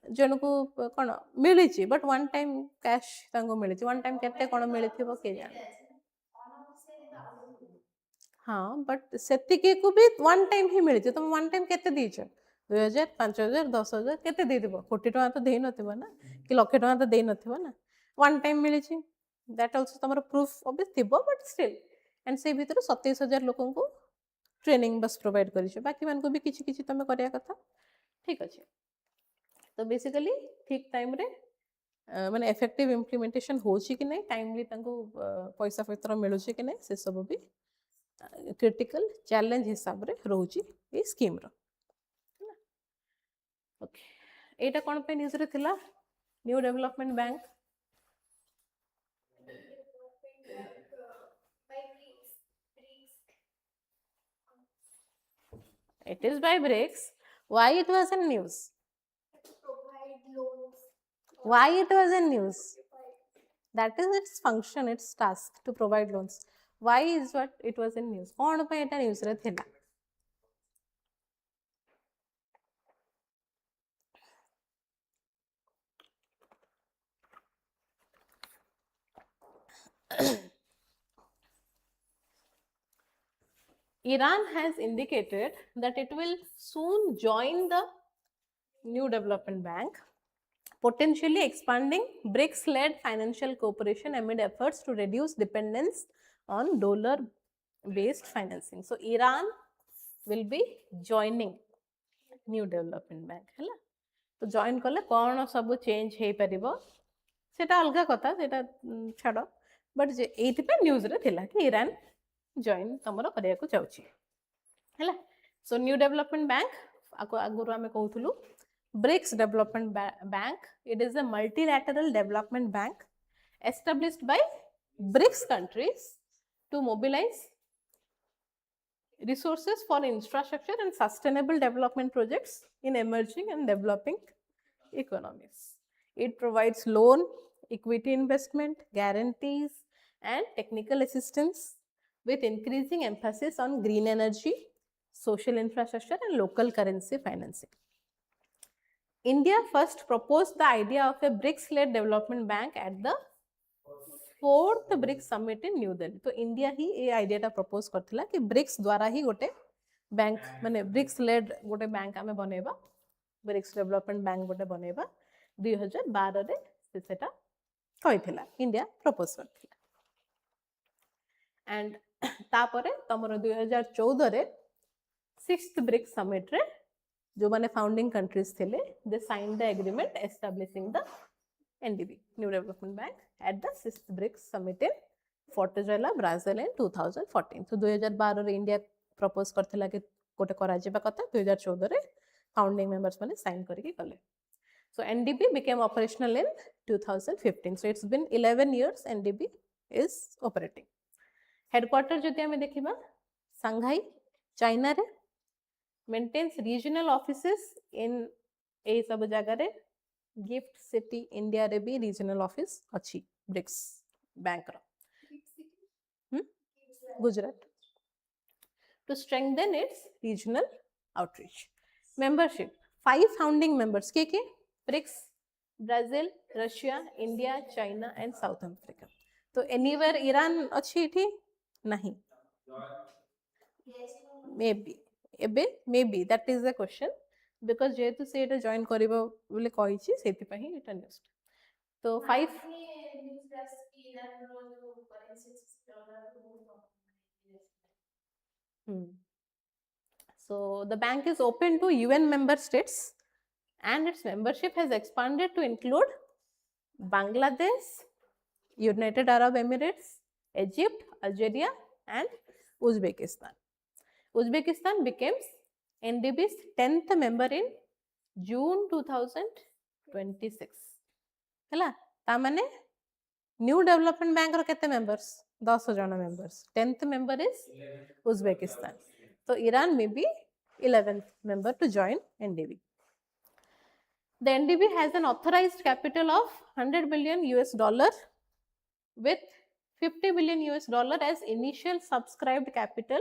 जनकु कौन मिली but one time cash मिली one time केते कौन मिली के जाने हाँ but से भी वन टाइम ही मिली तुम वन टाइम केते दीच 2,000 5,000 10,000 केते दे देबो कोटी टका तो देई नथिबो ना कि लक्ष टका तो देई नथिबो ना वन टाइम मिली दैट आल्सो तमरो प्रूफ ऑब्वियस थिबो बट स्टिल एंड से भीतर 27,000 लोगों को ट्रेनिंग बस प्रोवाइड करिछ बाकी मान को भी किछि किछि तमे करिया कथा ठीक अछि तो बेसिकली ठीक टाइम रे माने इफेक्टिव इम्प्लीमेंटेशन होछि कि नहीं टाइमली तांको पैसा पत्र मिलुछि कि नहीं से सब भी क्रिटिकल चैलेंज हिसाब रे रहउछि ए स्कीम रो ओके एटा कोन पे न्यूज रे थिला new development bank it is by BRICS. Why it was in news? Provide loans. Why it was in news? That is its function, its task to provide loans. Why is what it was in news? कौन पे एटा news रे थिला Iran has indicated that it will soon join the New Development Bank, potentially expanding BRICS-led financial cooperation amid efforts to reduce dependence on dollar-based financing. So, Iran will be joining New Development Bank. है तो join कले कौन सब change है परिबो सेटा अलगा कथा सेटा छाड़ो बट जे एथि पे न्यूज रे थिला कि ईरान जॉइन तमरो करिया को चाउची हैला सो न्यू डेवलपमेंट बैंक आगुरु आमे कहउथुलु BRICS development bank it is a multilateral development bank established by BRICS countries to mobilize resources for infrastructure and sustainable development projects in emerging and developing economies. It provides loan, equity investment, guarantees, and technical assistance with increasing emphasis on green energy, social infrastructure, and local currency financing. India first proposed the idea of a BRICS-led development bank at the 4th BRICS summit in New Delhi. तो India ही ये idea टा propose करथिला कि BRICS द्वारा ही गोटे bank माने BRICS lead गोटे bank आमे बनेबा ब्रिक्स डेवलपमेंट बैंक गोटे बनेबा 2012 रे सेटा कहिथिला इंडिया प्रपोज करथिला एंड तापरे तमरो 2014 रे 6th ब्रिक्स समिट रे जो माने फाउंडिंग कंट्रीज थिले they sign the agreement establishing the NDB New Development Bank at the 6th BRICS summit in Fortaleza, Brazil in 2014. So 2012 रे इंडिया प्रपोज करथिला कि गोटे करा जेबा कथा 2014 रे फाउंडिंग मेंबर्स माने साइन करके कले. So NDB became operational in 2015. So it's been 11 years NDB is operating. Headquarter जदि हमें देखिबा Shanghai, China रे maintains regional offices in ए सब जगह रे गिफ्ट सिटी इंडिया रे भी रीजनल ऑफिस अछि ब्रिक्स बैंक रो Gujarat to strengthen its regional outreach membership 5 founding members के BRICS Brazil Russia India China and South Africa तो एनीवेयर ईरान अछि इठी नहीं may be that is the question because जेहेतु से एटा जॉइन करिवो बोले कहिछि सेति पहि एटा न्यूज तो 5 so the bank is open to UN member states and its membership has expanded to include Bangladesh, United Arab Emirates, Egypt, Algeria and Uzbekistan. Uzbekistan becomes NDB's 10th member in June 2026. हैला ता माने new development bank रो केते members 10 जन members 10th member is Uzbekistan. So Iran may be 11th member to join NDB. The NDB has an authorized capital of $100 billion with $50 billion as initial subscribed capital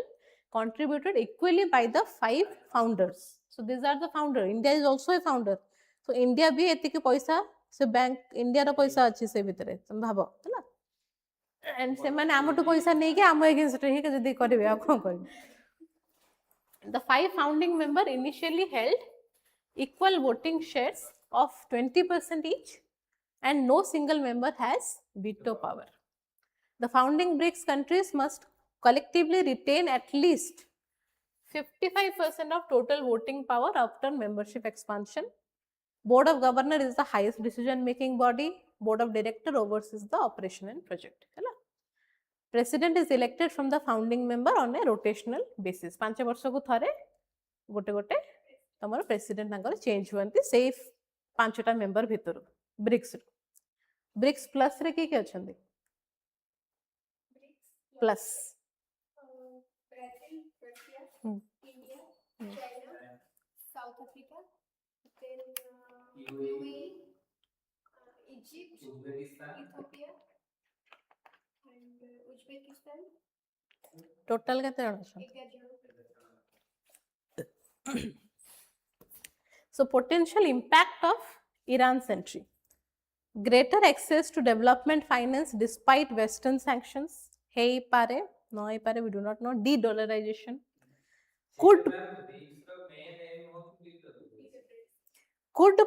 contributed equally by the 5 founders. So these are the founder. India is also a founder. So India भी एतिके पैसा से bank India रो पैसा अच्छी से भितरे तुम भाबो हैला and से माने आमटू पैसा नहीं के आम अगेंस्ट ही के जदी करबे आ कोन करबे the 5 founding member initially held equal voting shares of 20% each and no single member has veto power. The founding BRICS countries must collectively retain at least 55% of total voting power after membership expansion. Board of Governor is the highest decision making body. Board of Director oversees the operation and project. President is elected from the founding member on a rotational basis. 5 वर्ष को थरे गोटे गोटे तमर president तांकर change हुअंती से 5टा member भितर BRICS BRICS plus रे के अछंती plus Brazil, Russia, Hmm. India, China, South Africa, then UAE, Egypt, Ethiopia, and Uzbekistan. Total केते जण अछंती 11 जन. So potential impact of Iran's entry. Greater access to development finance despite Western sanctions. Hey pare, no hey pare, we do not know. De-dollarization. Could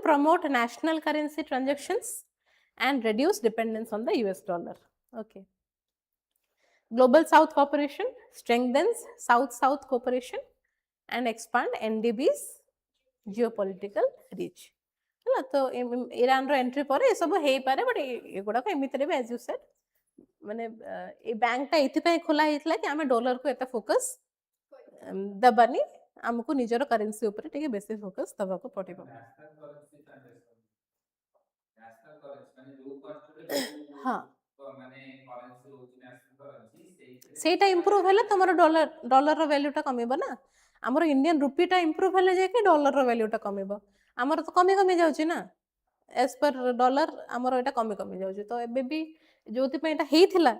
promote national currency transactions and reduce dependence on the US dollar. Okay. Global South cooperation strengthens South-South cooperation and expand NDB's geopolitical reach. ହେଲା ତ ଇରାନର entry ପରେ ଏସବୁ ହେଇପାରେ but ଏଗୁଡ଼ାକ ଏମିତିରେ ବି ଆଜ୍ you shed ମାନେ ଏ ବ୍ୟାଙ୍କଟା ଏଇଥିପାଇଁ ଖୋଲା ହେଇଥିଲା କି ଆମେ ଡଲାରକୁ ଏତେ ଫୋକସ୍ ଦେବାନି ଆମକୁ ନିଜର କରେନ୍ସି ଉପରେ ଟିକେ ବେଶୀ ଫୋକସ୍ ଦେବାକୁ ପଡ଼ିବ ହଁ ସେଇଟା ଇମ୍ପ୍ରୁଭ୍ ହେଲେ ତମର ଡଲାରର ଭ୍ୟାଲ୍ୟୁଟା କମିବ ନା ଆମର ଇଣ୍ଡିଆନ୍ ରୁପିଟା ଇମ୍ପ୍ରୁଭ୍ ହେଲେ ଯାଇକି ଡଲାରର ଭ୍ୟାଲ୍ୟୁଟା କମିବ ଆମର ତ କମି କମି ଯାଉଛି ନା एज पर डॉलर आमर एटा कमी कमी जाउची तो एबे भी जोति पे एटा हेइथिला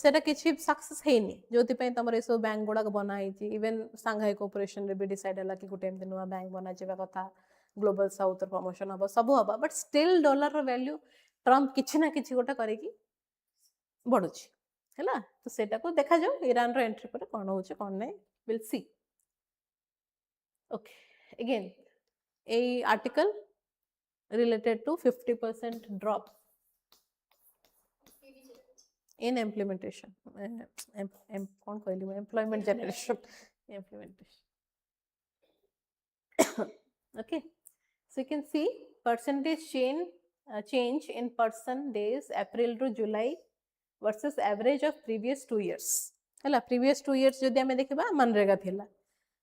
सेटा किछि सक्सेस हेइनी जोति पे तमर एसो बैंक गुडा बना हेछि इवन सांघाई कोऑपरेशन रे भी डिसाइड हला कि गुटे एमते नुवा बैंक बना जेबा कथा ग्लोबल साउथ र प्रमोशन हबो सब हबो बट स्टिल डॉलर र वैल्यू ट्रम्प किछि ना किछि गोटा करे कि बढ़ुची हैला तो सेटा को देखा जाऊ ईरान रो एंट्री पर कोन होचे कोन नै will see okay again A article related to 50% drop in implementation employment generation implementation okay so you can see percentage change in person days April to July versus average of previous 2 years हैला previous 2 years जदि हमें देखबा मनरेगा थिला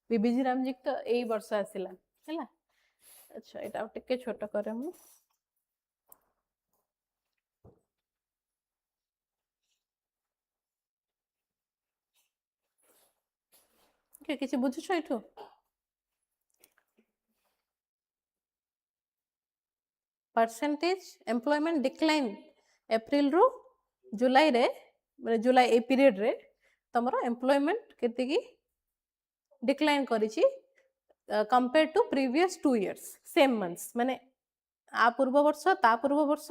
BBG Ramji तो एई वर्ष आसिला हैला अच्छा एटा टिके छोट करे मु के किछि बुझछ एठो परसेंटेज एम्प्लॉयमेंट डिक्लाइन अप्रैल रो जुलाई रे माने जुलाई ए पीरियड रे तमरो एम्प्लॉयमेंट केते की डिक्लाइन करिछि compare to previous 2 years same months माने आ पूर्व वर्ष ता पूर्व वर्ष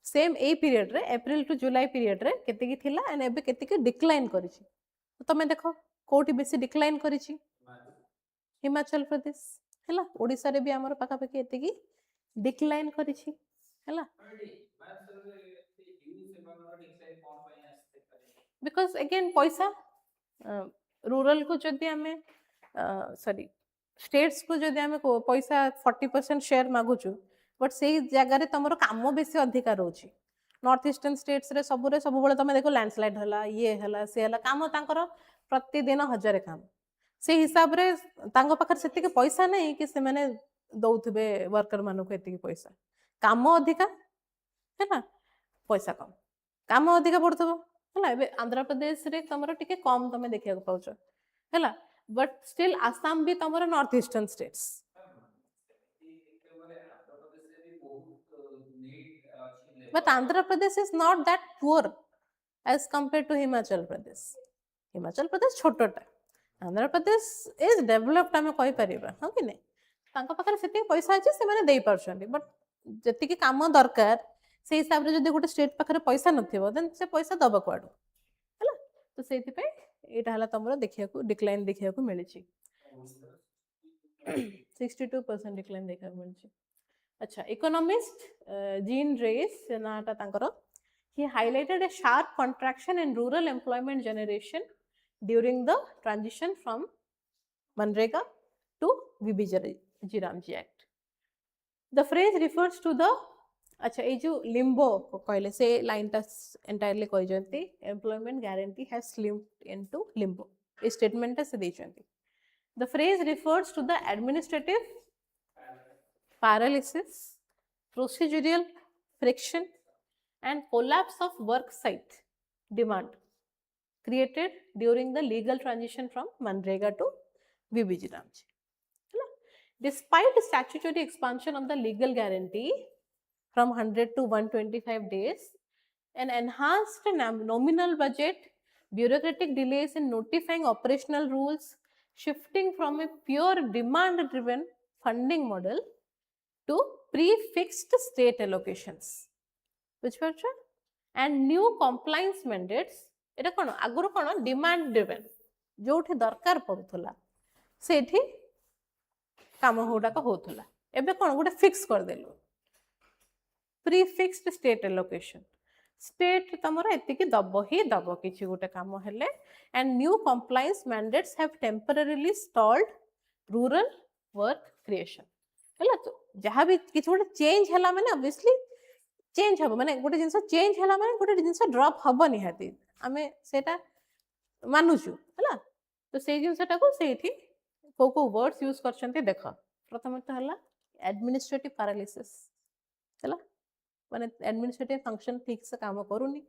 सेम ए पीरियड रे अप्रैल टू जुलाई पीरियड रे केते की थिला एंड एबे केते की डिक्लाइन करिछि तो तमे देखो कोठी बेसी डिक्लाइन करिछि हिमाचल प्रदेश हैला ओडिसा रे भी हमर पाखा पाखी एते की डिक्लाइन करिछि हैला बिकॉज़ अगेन पैसा रूरल को जदि हमें सॉरी स्टेट्स को जदि हमें पैसा 40% शेयर मागुछु बट से जगह तुम काम बेसी अधिकार रोची नॉर्थ ईस्टर्न स्टेट्स रे सब बेले तुम देखो लैंडस्लाइड हला ये हला से हला काम तांकर प्रतिदिन 1000 काम से हिसाब रे तांको पाखर सेति के पैसा नहीं कि से माने दउथबे वर्कर मानु को एति पैसा काम अधिका है ना पैसा कम काम अधिका पड़थबो हला एबे आंध्र प्रदेश रे तमरो टिके कम तमे देखिया को पाउछ हला बट स्टिल आसाम भी तमरो north eastern states but Andhra Pradesh is not that poor as compared to Himachal Pradesh. Himachal Pradesh छोटटा, आंध्र प्रदेश इज डेवलप्ड आम कहीपर हाँ कि नहीं पाखे से पैसा अच्छे से दे पार्टी बट जी कम दरकार से हिसाब से जो गोटे स्टेट पाखे पैसा नथिबो देन से पैसा दब कुआडू है तो से यहाँ तुम देखा डिक्लाइन देखा मिली 62% डिक्लाइन देखा मिली अच्छा इकोनॉमिस्ट जीन रेस नाटा तांकर he highlighted a sharp contraction in rural employment generation during the transition from Manrega to VBG Ramji Act. The phrase refers to the अच्छा ये जो limbo कहले से line टा entirely कही जाती employment guarantee has slipped into limbo इस statement टा से दी जाती the phrase refers to the administrative paralysis procedural friction and collapse of work site demand created during the legal transition from Manrega to VBG Ramji. Despite statutory expansion of the legal guarantee from 100 to 125 days, an enhanced nominal budget, bureaucratic delays in notifying operational rules, shifting from a pure demand-driven funding model to prefixed state allocations. बुझिपार and new compliance mandates एटा कोन आगुर कोन demand driven जोठी दरकार पड़ुथला सेठी काम होडा को होथला एबे कोन गोटे fix कर देलो प्रीफिक्स्ड स्टेट एलोकेशन स्टेट तमरा एतिकी दबो ही दबो किछि गोटे काम हेले and new compliance mandates have temporarily stalled rural work creation हला तो जहां भी किछि गोटे चेंज हला माने ऑब्वियसली चेंज हम माने गोटे जिनस चेंज हला माने गोटे जिनस ड्रॉप हबो निहाती आमे सेटा मानुछु हला तो से जिनसटा को सेठी को वर्ड्स यूज करछन्ते देख प्रथम तो हला एडमिनिस्ट्रेटिव पैरालिसिस हला माने एडमिनिस्ट्रेटिव फंक्शन ठीक से काम करूनी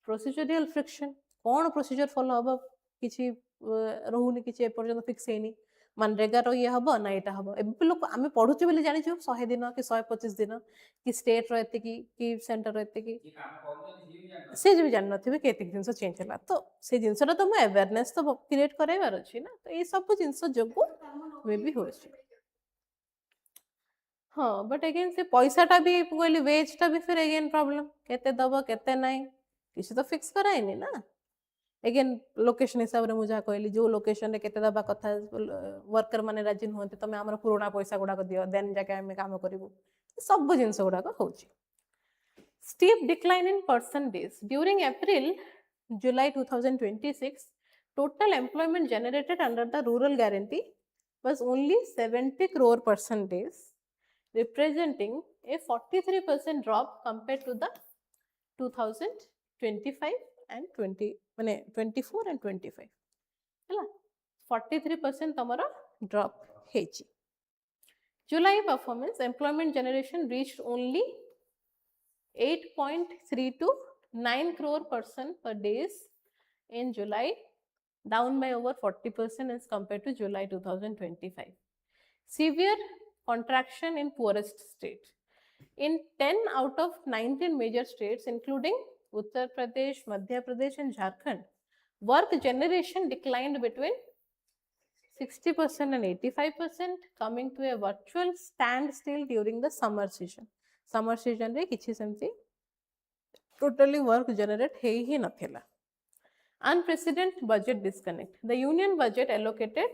प्रोसीजरल फ्रिक्शन कोन प्रोसीजर फॉलो हबो किछि रहउनी किछि पर्यंत फिक्स हेनी मनरेगा रो ये हबो ना एटा हबो एबे लोक आमे पढुछु बोली जानि छु 100 दिन कि 125 दिन कि स्टेट रो एते कि सेंटर रो एते कि काम करन से जे जानि नथिबे केते जिंस चेंज हला तो से जिंसटा तो म अवेयरनेस तो क्रिएट करैबार अछि ना तो ए सब जिंस जोगु मे भी होछि हाँ बट अगेन से पैसाटा भी कहली वेजटा भी फिर अगेन प्रॉब्लम केते दबो केते नाही किसी तो फिक्स कराइनी ना अगेन लोकेशन हिसाब रे मुझा कहली जो लोकेशन रे केते दबा कथा वर्कर माने राजी होते तमे हमर पुराना पैसा गुडा को दियो देन जाके हम काम करिवु सब जिंस गुडा को होची steep decline in percentage during April July 2026 total employment generated under the rural guarantee was only 70 crore percentage representing a 43% drop compared to the 2025 and 20 माने 24 and 25 हला 43% तमरा drop हेची July performance employment generation reached only 8.3 to 9 crore person per days in July down by over 40% as compared to July 2025 severe contraction in poorest state in 10 out of 19 major states including Uttar Pradesh, Madhya Pradesh and Jharkhand, work generation declined between 60% and 85%, coming to a virtual standstill during the summer season. Summer season रे किछि सेमती totally work generate hey he नथिला. Unprecedented budget disconnect. The union budget allocated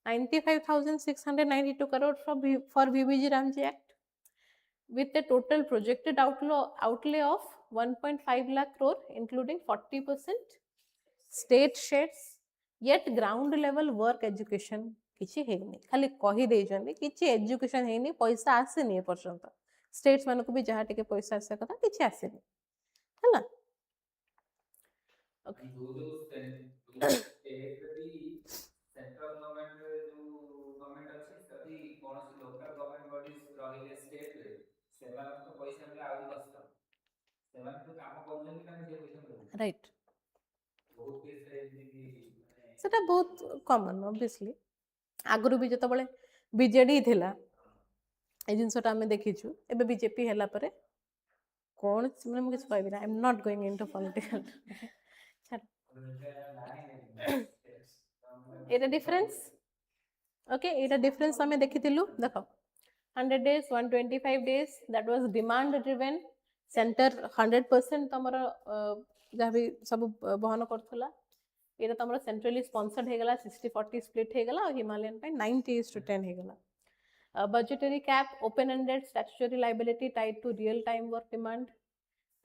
95,692 crore for VBG Ramji Act, with a total projected outlay of 1.5 lakh crore, including 40% state shares, yet ground level work education किछि हेनी खाली कहि दे जंदी किछि education हेनी पैसा आसेनी पर्यंत states मानको भी जहा टिके पैसा आसे कथा किछि आसेनी हला ओके स्टेट भी सेंट्रल गवर्नमेंट जो गवर्नमेंट अछि तभी कोनसी लोकल गवर्नमेंट बॉडीज रहिले स्टेट रे सेमान तो पैसा रे आउ कष्ट सेमान तो काम करजन काने जे पैसा मिले राइट बहुत केस रे सेटा बहुत कॉमन ऑब्वियसली आगुरु भी जत बळे बीजेडी थिला ए जिंसटा हमें देखिछु एबे बीजेपी हैला परे कौन मैं मुझे कहबी ना, I am not going into political. Etah difference, okay Etah difference हमें देखिथिलु देखो 100 days 125 days that was demand driven, centre 100% तमर जहाँ भी सब बहन करथला, ये तमर सेंट्रली स्पॉन्सर्ड हे गला 60-40 स्प्लिट हे गला और हिमालयन पे 90:10 हे गला। Budgetary cap open ended statutory liability tied to real time work demand,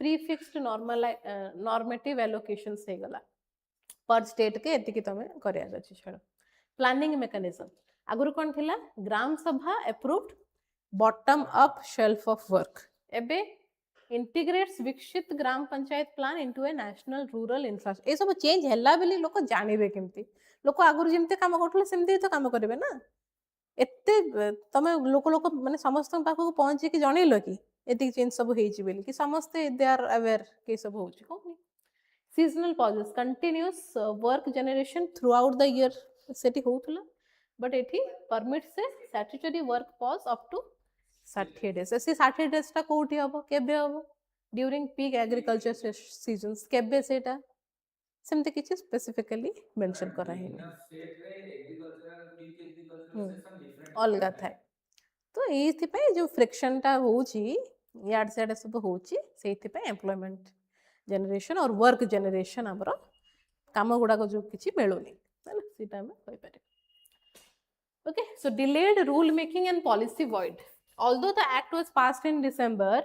prefixed normative allocations हे गला पर स्टेट के एतिकी तमे करिया अछि छड़। प्लानिंग मेकानिज्म आगुर कोन थिला ग्राम सभा approved bottom up shelf of work, एबे इंटीग्रेट्स विकसित ग्राम पंचायत प्लान इनटू ए नेशनल रूरल इंफ्रास्ट्रक्चर। ए सब चेंज हल्ला बेली लोक जानिबे केमती, लोक आगुर जेमते काम करथले सेमती तो काम करबे ना। एते तमे लोक लोक माने समस्त पाखु पहुंची कि जणैलो कि एति चेंज सब हेछि बेली कि समस्त दे आर अवेयर के सब होछि कोनी। Seasonal pauses continuous work generation throughout the year सेठी होथला, बट एठी permits a statutory work pause up to 60 days। ऐसे 60 days टा कोठी हबो केबे हबो ड्यूरिंग पीक एग्रीकल्चर सीजन्स, केबे सेटा सेमते किछि स्पेसिफिकली मेंशन करा है अलगा थाए। तो एथि पे जो फ्रिक्शन टा होछि याड सेड सब होछि सेथि पे एम्प्लॉयमेंट जनरेशन और वर्क जनरेशन हमरो काम गुडा को जो किछि मेलोनी हैला सेटा हम कहि पारे। Okay, so delayed rule making and policy void. Although the act was passed in December,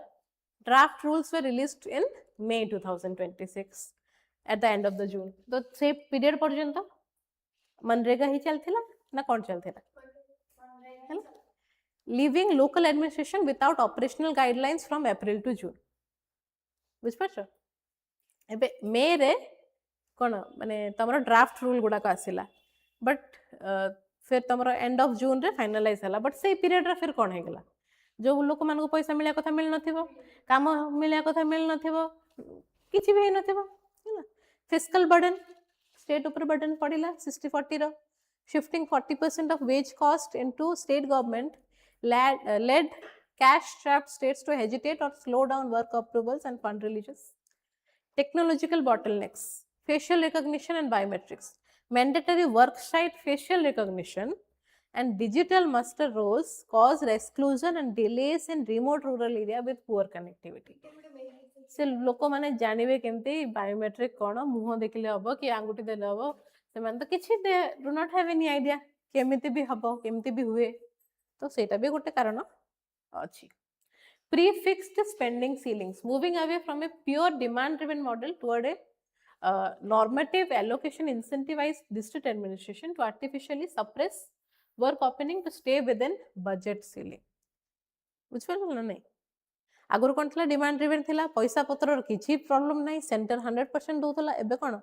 draft rules were released in May 2026 at the end of the June. तो से period पर्यंत मनरेगा ही चलथिला ना कौन चलथिला, leaving local administration without operational guidelines from April to June। बुझ पाछो एबे मे रे कोन माने तमरो ड्राफ्ट रूल गुडा का आसिला, बट फिर तुम एंड ऑफ जून रे फाइनलाइज है, बट से पीरियड रे फिर कौन है गला जो लोक मान को पैसा मिलिया कथा मिल नथिबो, काम मिलिया कथा मिल नथिबो, किछि भी नथिबो हैला। फिस्कल बर्डन स्टेट ऊपर बर्डन पड़िला 60-40 रो, shifting 40% of wage cost into state government led cash strapped states to hesitate or slow down work approvals and fund releases। Technological bottlenecks, facial recognition and biometrics, mandatory worksite facial recognition and digital muster rolls caused exclusion and delays in remote rural area with poor connectivity। से लोक माने जानिबे केमते biometric कोन मुह देखले हबो कि आंगुठी देले हबो, से मान तो किछि they do not have any idea केमिति भी हबो केमिति भी हुए, तो सेटा भी गोटे कारण अछि। Prefixed spending ceilings, moving away from a pure demand driven model toward a normative allocation incentivized district administration to artificially suppress work opening to stay within budget ceiling। बुझिपाल ना नहीं, आगुर कोन थला डिमांड ड्रिवन थिला, पैसा पत्र किछि प्रॉब्लम नहीं, centre 100% दोथला, एबे कोन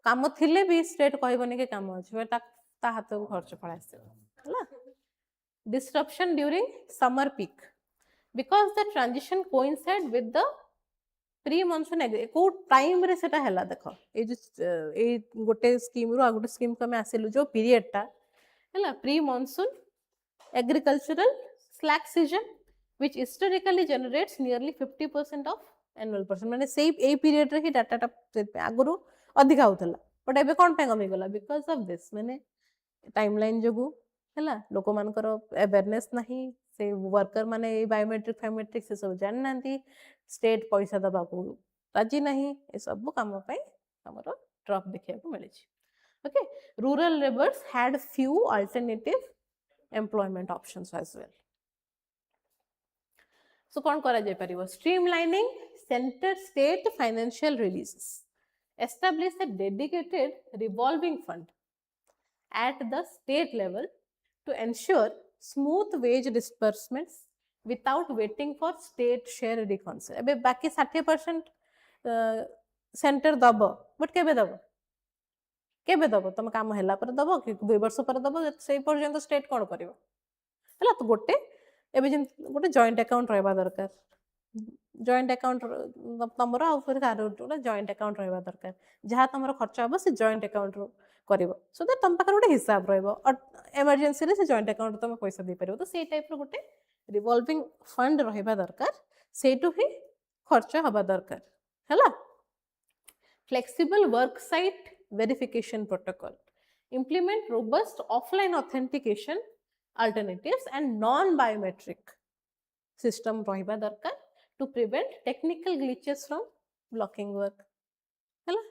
काम थिले भी स्टेट कहबनी के काम अछि ता हाथ को खर्च पळासे हला। Disruption during summer peak because the transition coincide with the pre-monsoon को टाइम रे सेटा हला। देखो ए जो ए गोटे स्कीम रो गोटे स्कीम को हम आसिलु जो पीरियड टा हला pre-monsoon agricultural slack season which historically generates nearly 50% of annual person, माने सेही ए पीरियड रे ही डाटा टा आगुरु अधिका होतला, बट एबे कोन पे कमी गला बिकॉज़ ऑफ दिस माने टाइमलाइन जोगु हला लोक मानकर अवेयरनेस नहीं, से वर्कर माने बायोमेट्रिक फायोमेट्रिक से सब जान नांती, स्टेट पैसा दबा को राजी नहीं, ए सब काम पे हमरो ड्रॉप देखिया को मिले छी। Okay, rural labours had few alternative employment options as well. So कोन करा जाय परिबो, streamlining centre state financial releases, establish a dedicated revolving fund at the state level to ensure smooth wage disbursements without waiting for state share reconciliation। अबे बाकी 60% centre दबो, but केबे दबो तुम काम हैला पर दबो कि 2 वर्ष पर दबो, से पर्यंत स्टेट कोन करिवो हैला। तो गोटे एबे जे गोटे जॉइंट अकाउंट रहबा दरकार, जॉइंट अकाउंट तमर आ फिर कार जॉइंट अकाउंट रहबा दरकार, जहा तमर खर्च हबो से जॉइंट अकाउंट रो करिवो, सो दैट तम पाकर गोटे हिसाब रहबो और इमरजेंसी रे से जॉइंट अकाउंट तुम पैसा दे परिवो। तो से टाइप रो गोटे रिवॉल्विंग फंड रहिबा दरकार सेटु ही खर्च हबा दरकार हैला flexible work site verification protocol implement robust offline authentication alternatives and non biometric system रहिबा दरकार to prevent technical glitches from blocking work हैला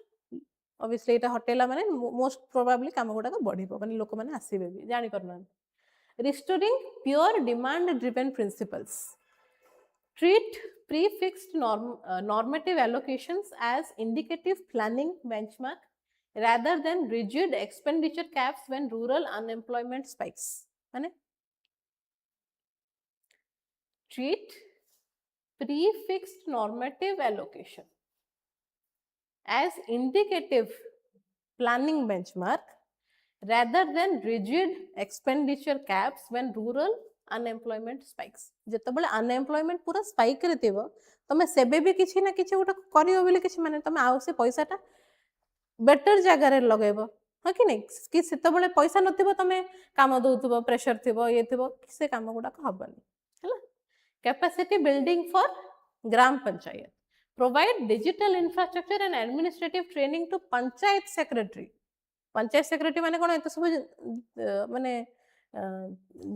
obviously एटा हटेला माने most probably काम गुडा बढ़िबो माने लोक माने आसीबे भी जानि परना restoring pure demand driven principles treat prefixed normative allocations as indicative planning benchmark rather than rigid expenditure caps when rural unemployment spikes माने treat prefixed normative allocation as indicative planning benchmark rather than rigid expenditure caps when rural unemployment spikes जेतबेले unemployment पूरा spike रे थिबो तमे सेबे भी किछि ना किछि उटा करियो बोले किछि माने तमे आउ से पैसाटा बेटर जगह रे लगेबो ह कि नै कि सेतबेले पैसा नथिबो तमे काम दउथबो प्रेशर थिबो ये थिबो से काम गुडा हबनी हैला capacity building for gram panchayat provide digital infrastructure and administrative training to panchayat secretary panchayat secretary माने कोन एत सब माने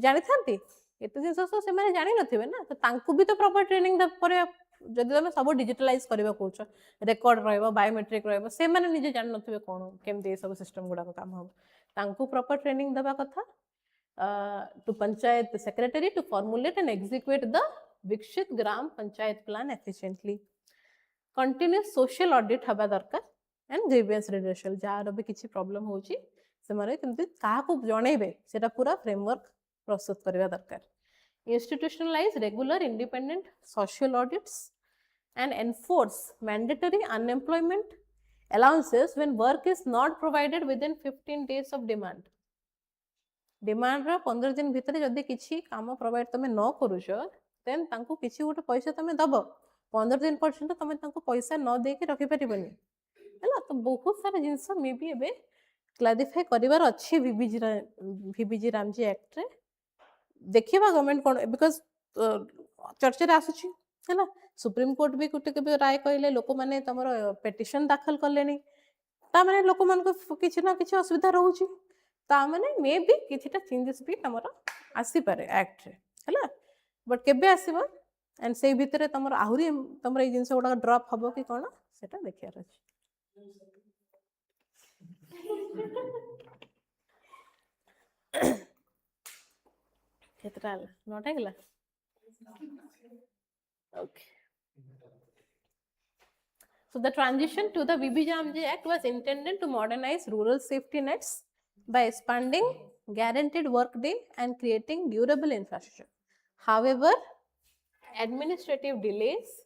जानि थांती एत जिंस से माने जानि नथिबे ना तो तांकु भी तो प्रॉपर ट्रेनिंग द परे जदि तमे सब डिजिटलाइज करबा कोछ रेकॉर्ड रहबो बायोमेट्रिक रहबो से माने निजे जानि नथिबे कोन केमते सब सिस्टम गुडा काम हो तांकु प्रॉपर ट्रेनिंग दबा कथा to panchayat secretary to formulate and execute the Viksit Gram Panchayat plan efficiently continuous social audit हबा दरकार एंड ग्रीवियंस रिड्रेसल जार भी किसी प्रॉब्लम होची से माने केमती काहा को जणेबे सेटा पूरा फ्रेमवर्क प्रस्तुत करबा दरकार institutionalize regular independent social audits and enforce mandatory unemployment allowances when work is not provided within 15 days of demand रा 15 दिन भितरे जदी किछि काम प्रोवाइड तमे न करूछ देन तांको किछि गोटे पैसा तमे दबो 15 दिन पर्यंत तमे तांको पैसा न दे के रखि परिबनी हैला तो बहुत सारा जिंस मे भी एबे क्लैरिफाई करिवार अछि वीबीजी रामजी एक्ट रे देखिबा गवर्नमेंट कोन बिकॉज़ चर्चा रे आसुछि हैला सुप्रीम कोर्ट भी कुटे के राय कहले लोक माने तमरो पिटिशन दाखल करलेनी ता माने लोक मान को किछि ना किछि असुविधा रहउछि ता माने मे भी किछिटा चेंजेस भी तमरो आसी पारे एक्ट रे हैला बट केबे आसीबो एंड से भितरे तमरो आहुरी तमरो ए जिंस गुडा ड्रॉप हबो कि कोन सेटा देखियार अछि केतरा नोट आइला okay so the transition to the VBJAMJ Act was intended to modernize rural safety nets by expanding guaranteed work day and creating durable infrastructure however administrative delays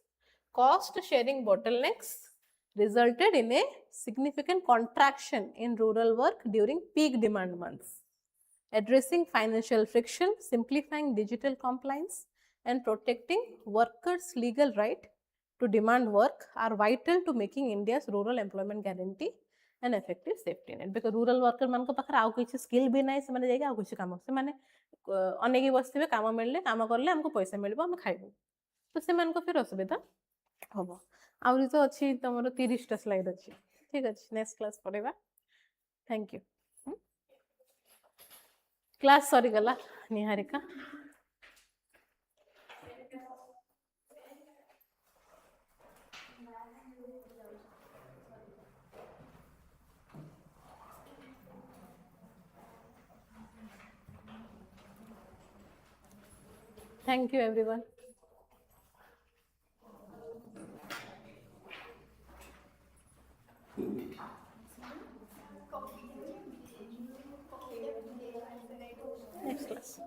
cost sharing bottlenecks resulted in a significant contraction in rural work during peak demand months addressing financial friction simplifying digital compliance and protecting workers legal right to demand work are vital to making India's rural employment guarantee an effective safety net because rural worker मान को पाखर आउ किछि skill भी नै से माने जाय आउ किछि काम से माने अनेकी बसथिबे काम मिलले काम करले हमको पैसा मिलबो हम खाइबो तो से मान को फिर असुविधा हबो आउरी तो अछि तमरो 30 टा स्लाइड अछि ठीक अछि नेक्स्ट क्लास पढेबा थैंक यू क्लास सॉरी गला Niharika Thank you, everyone. Next class.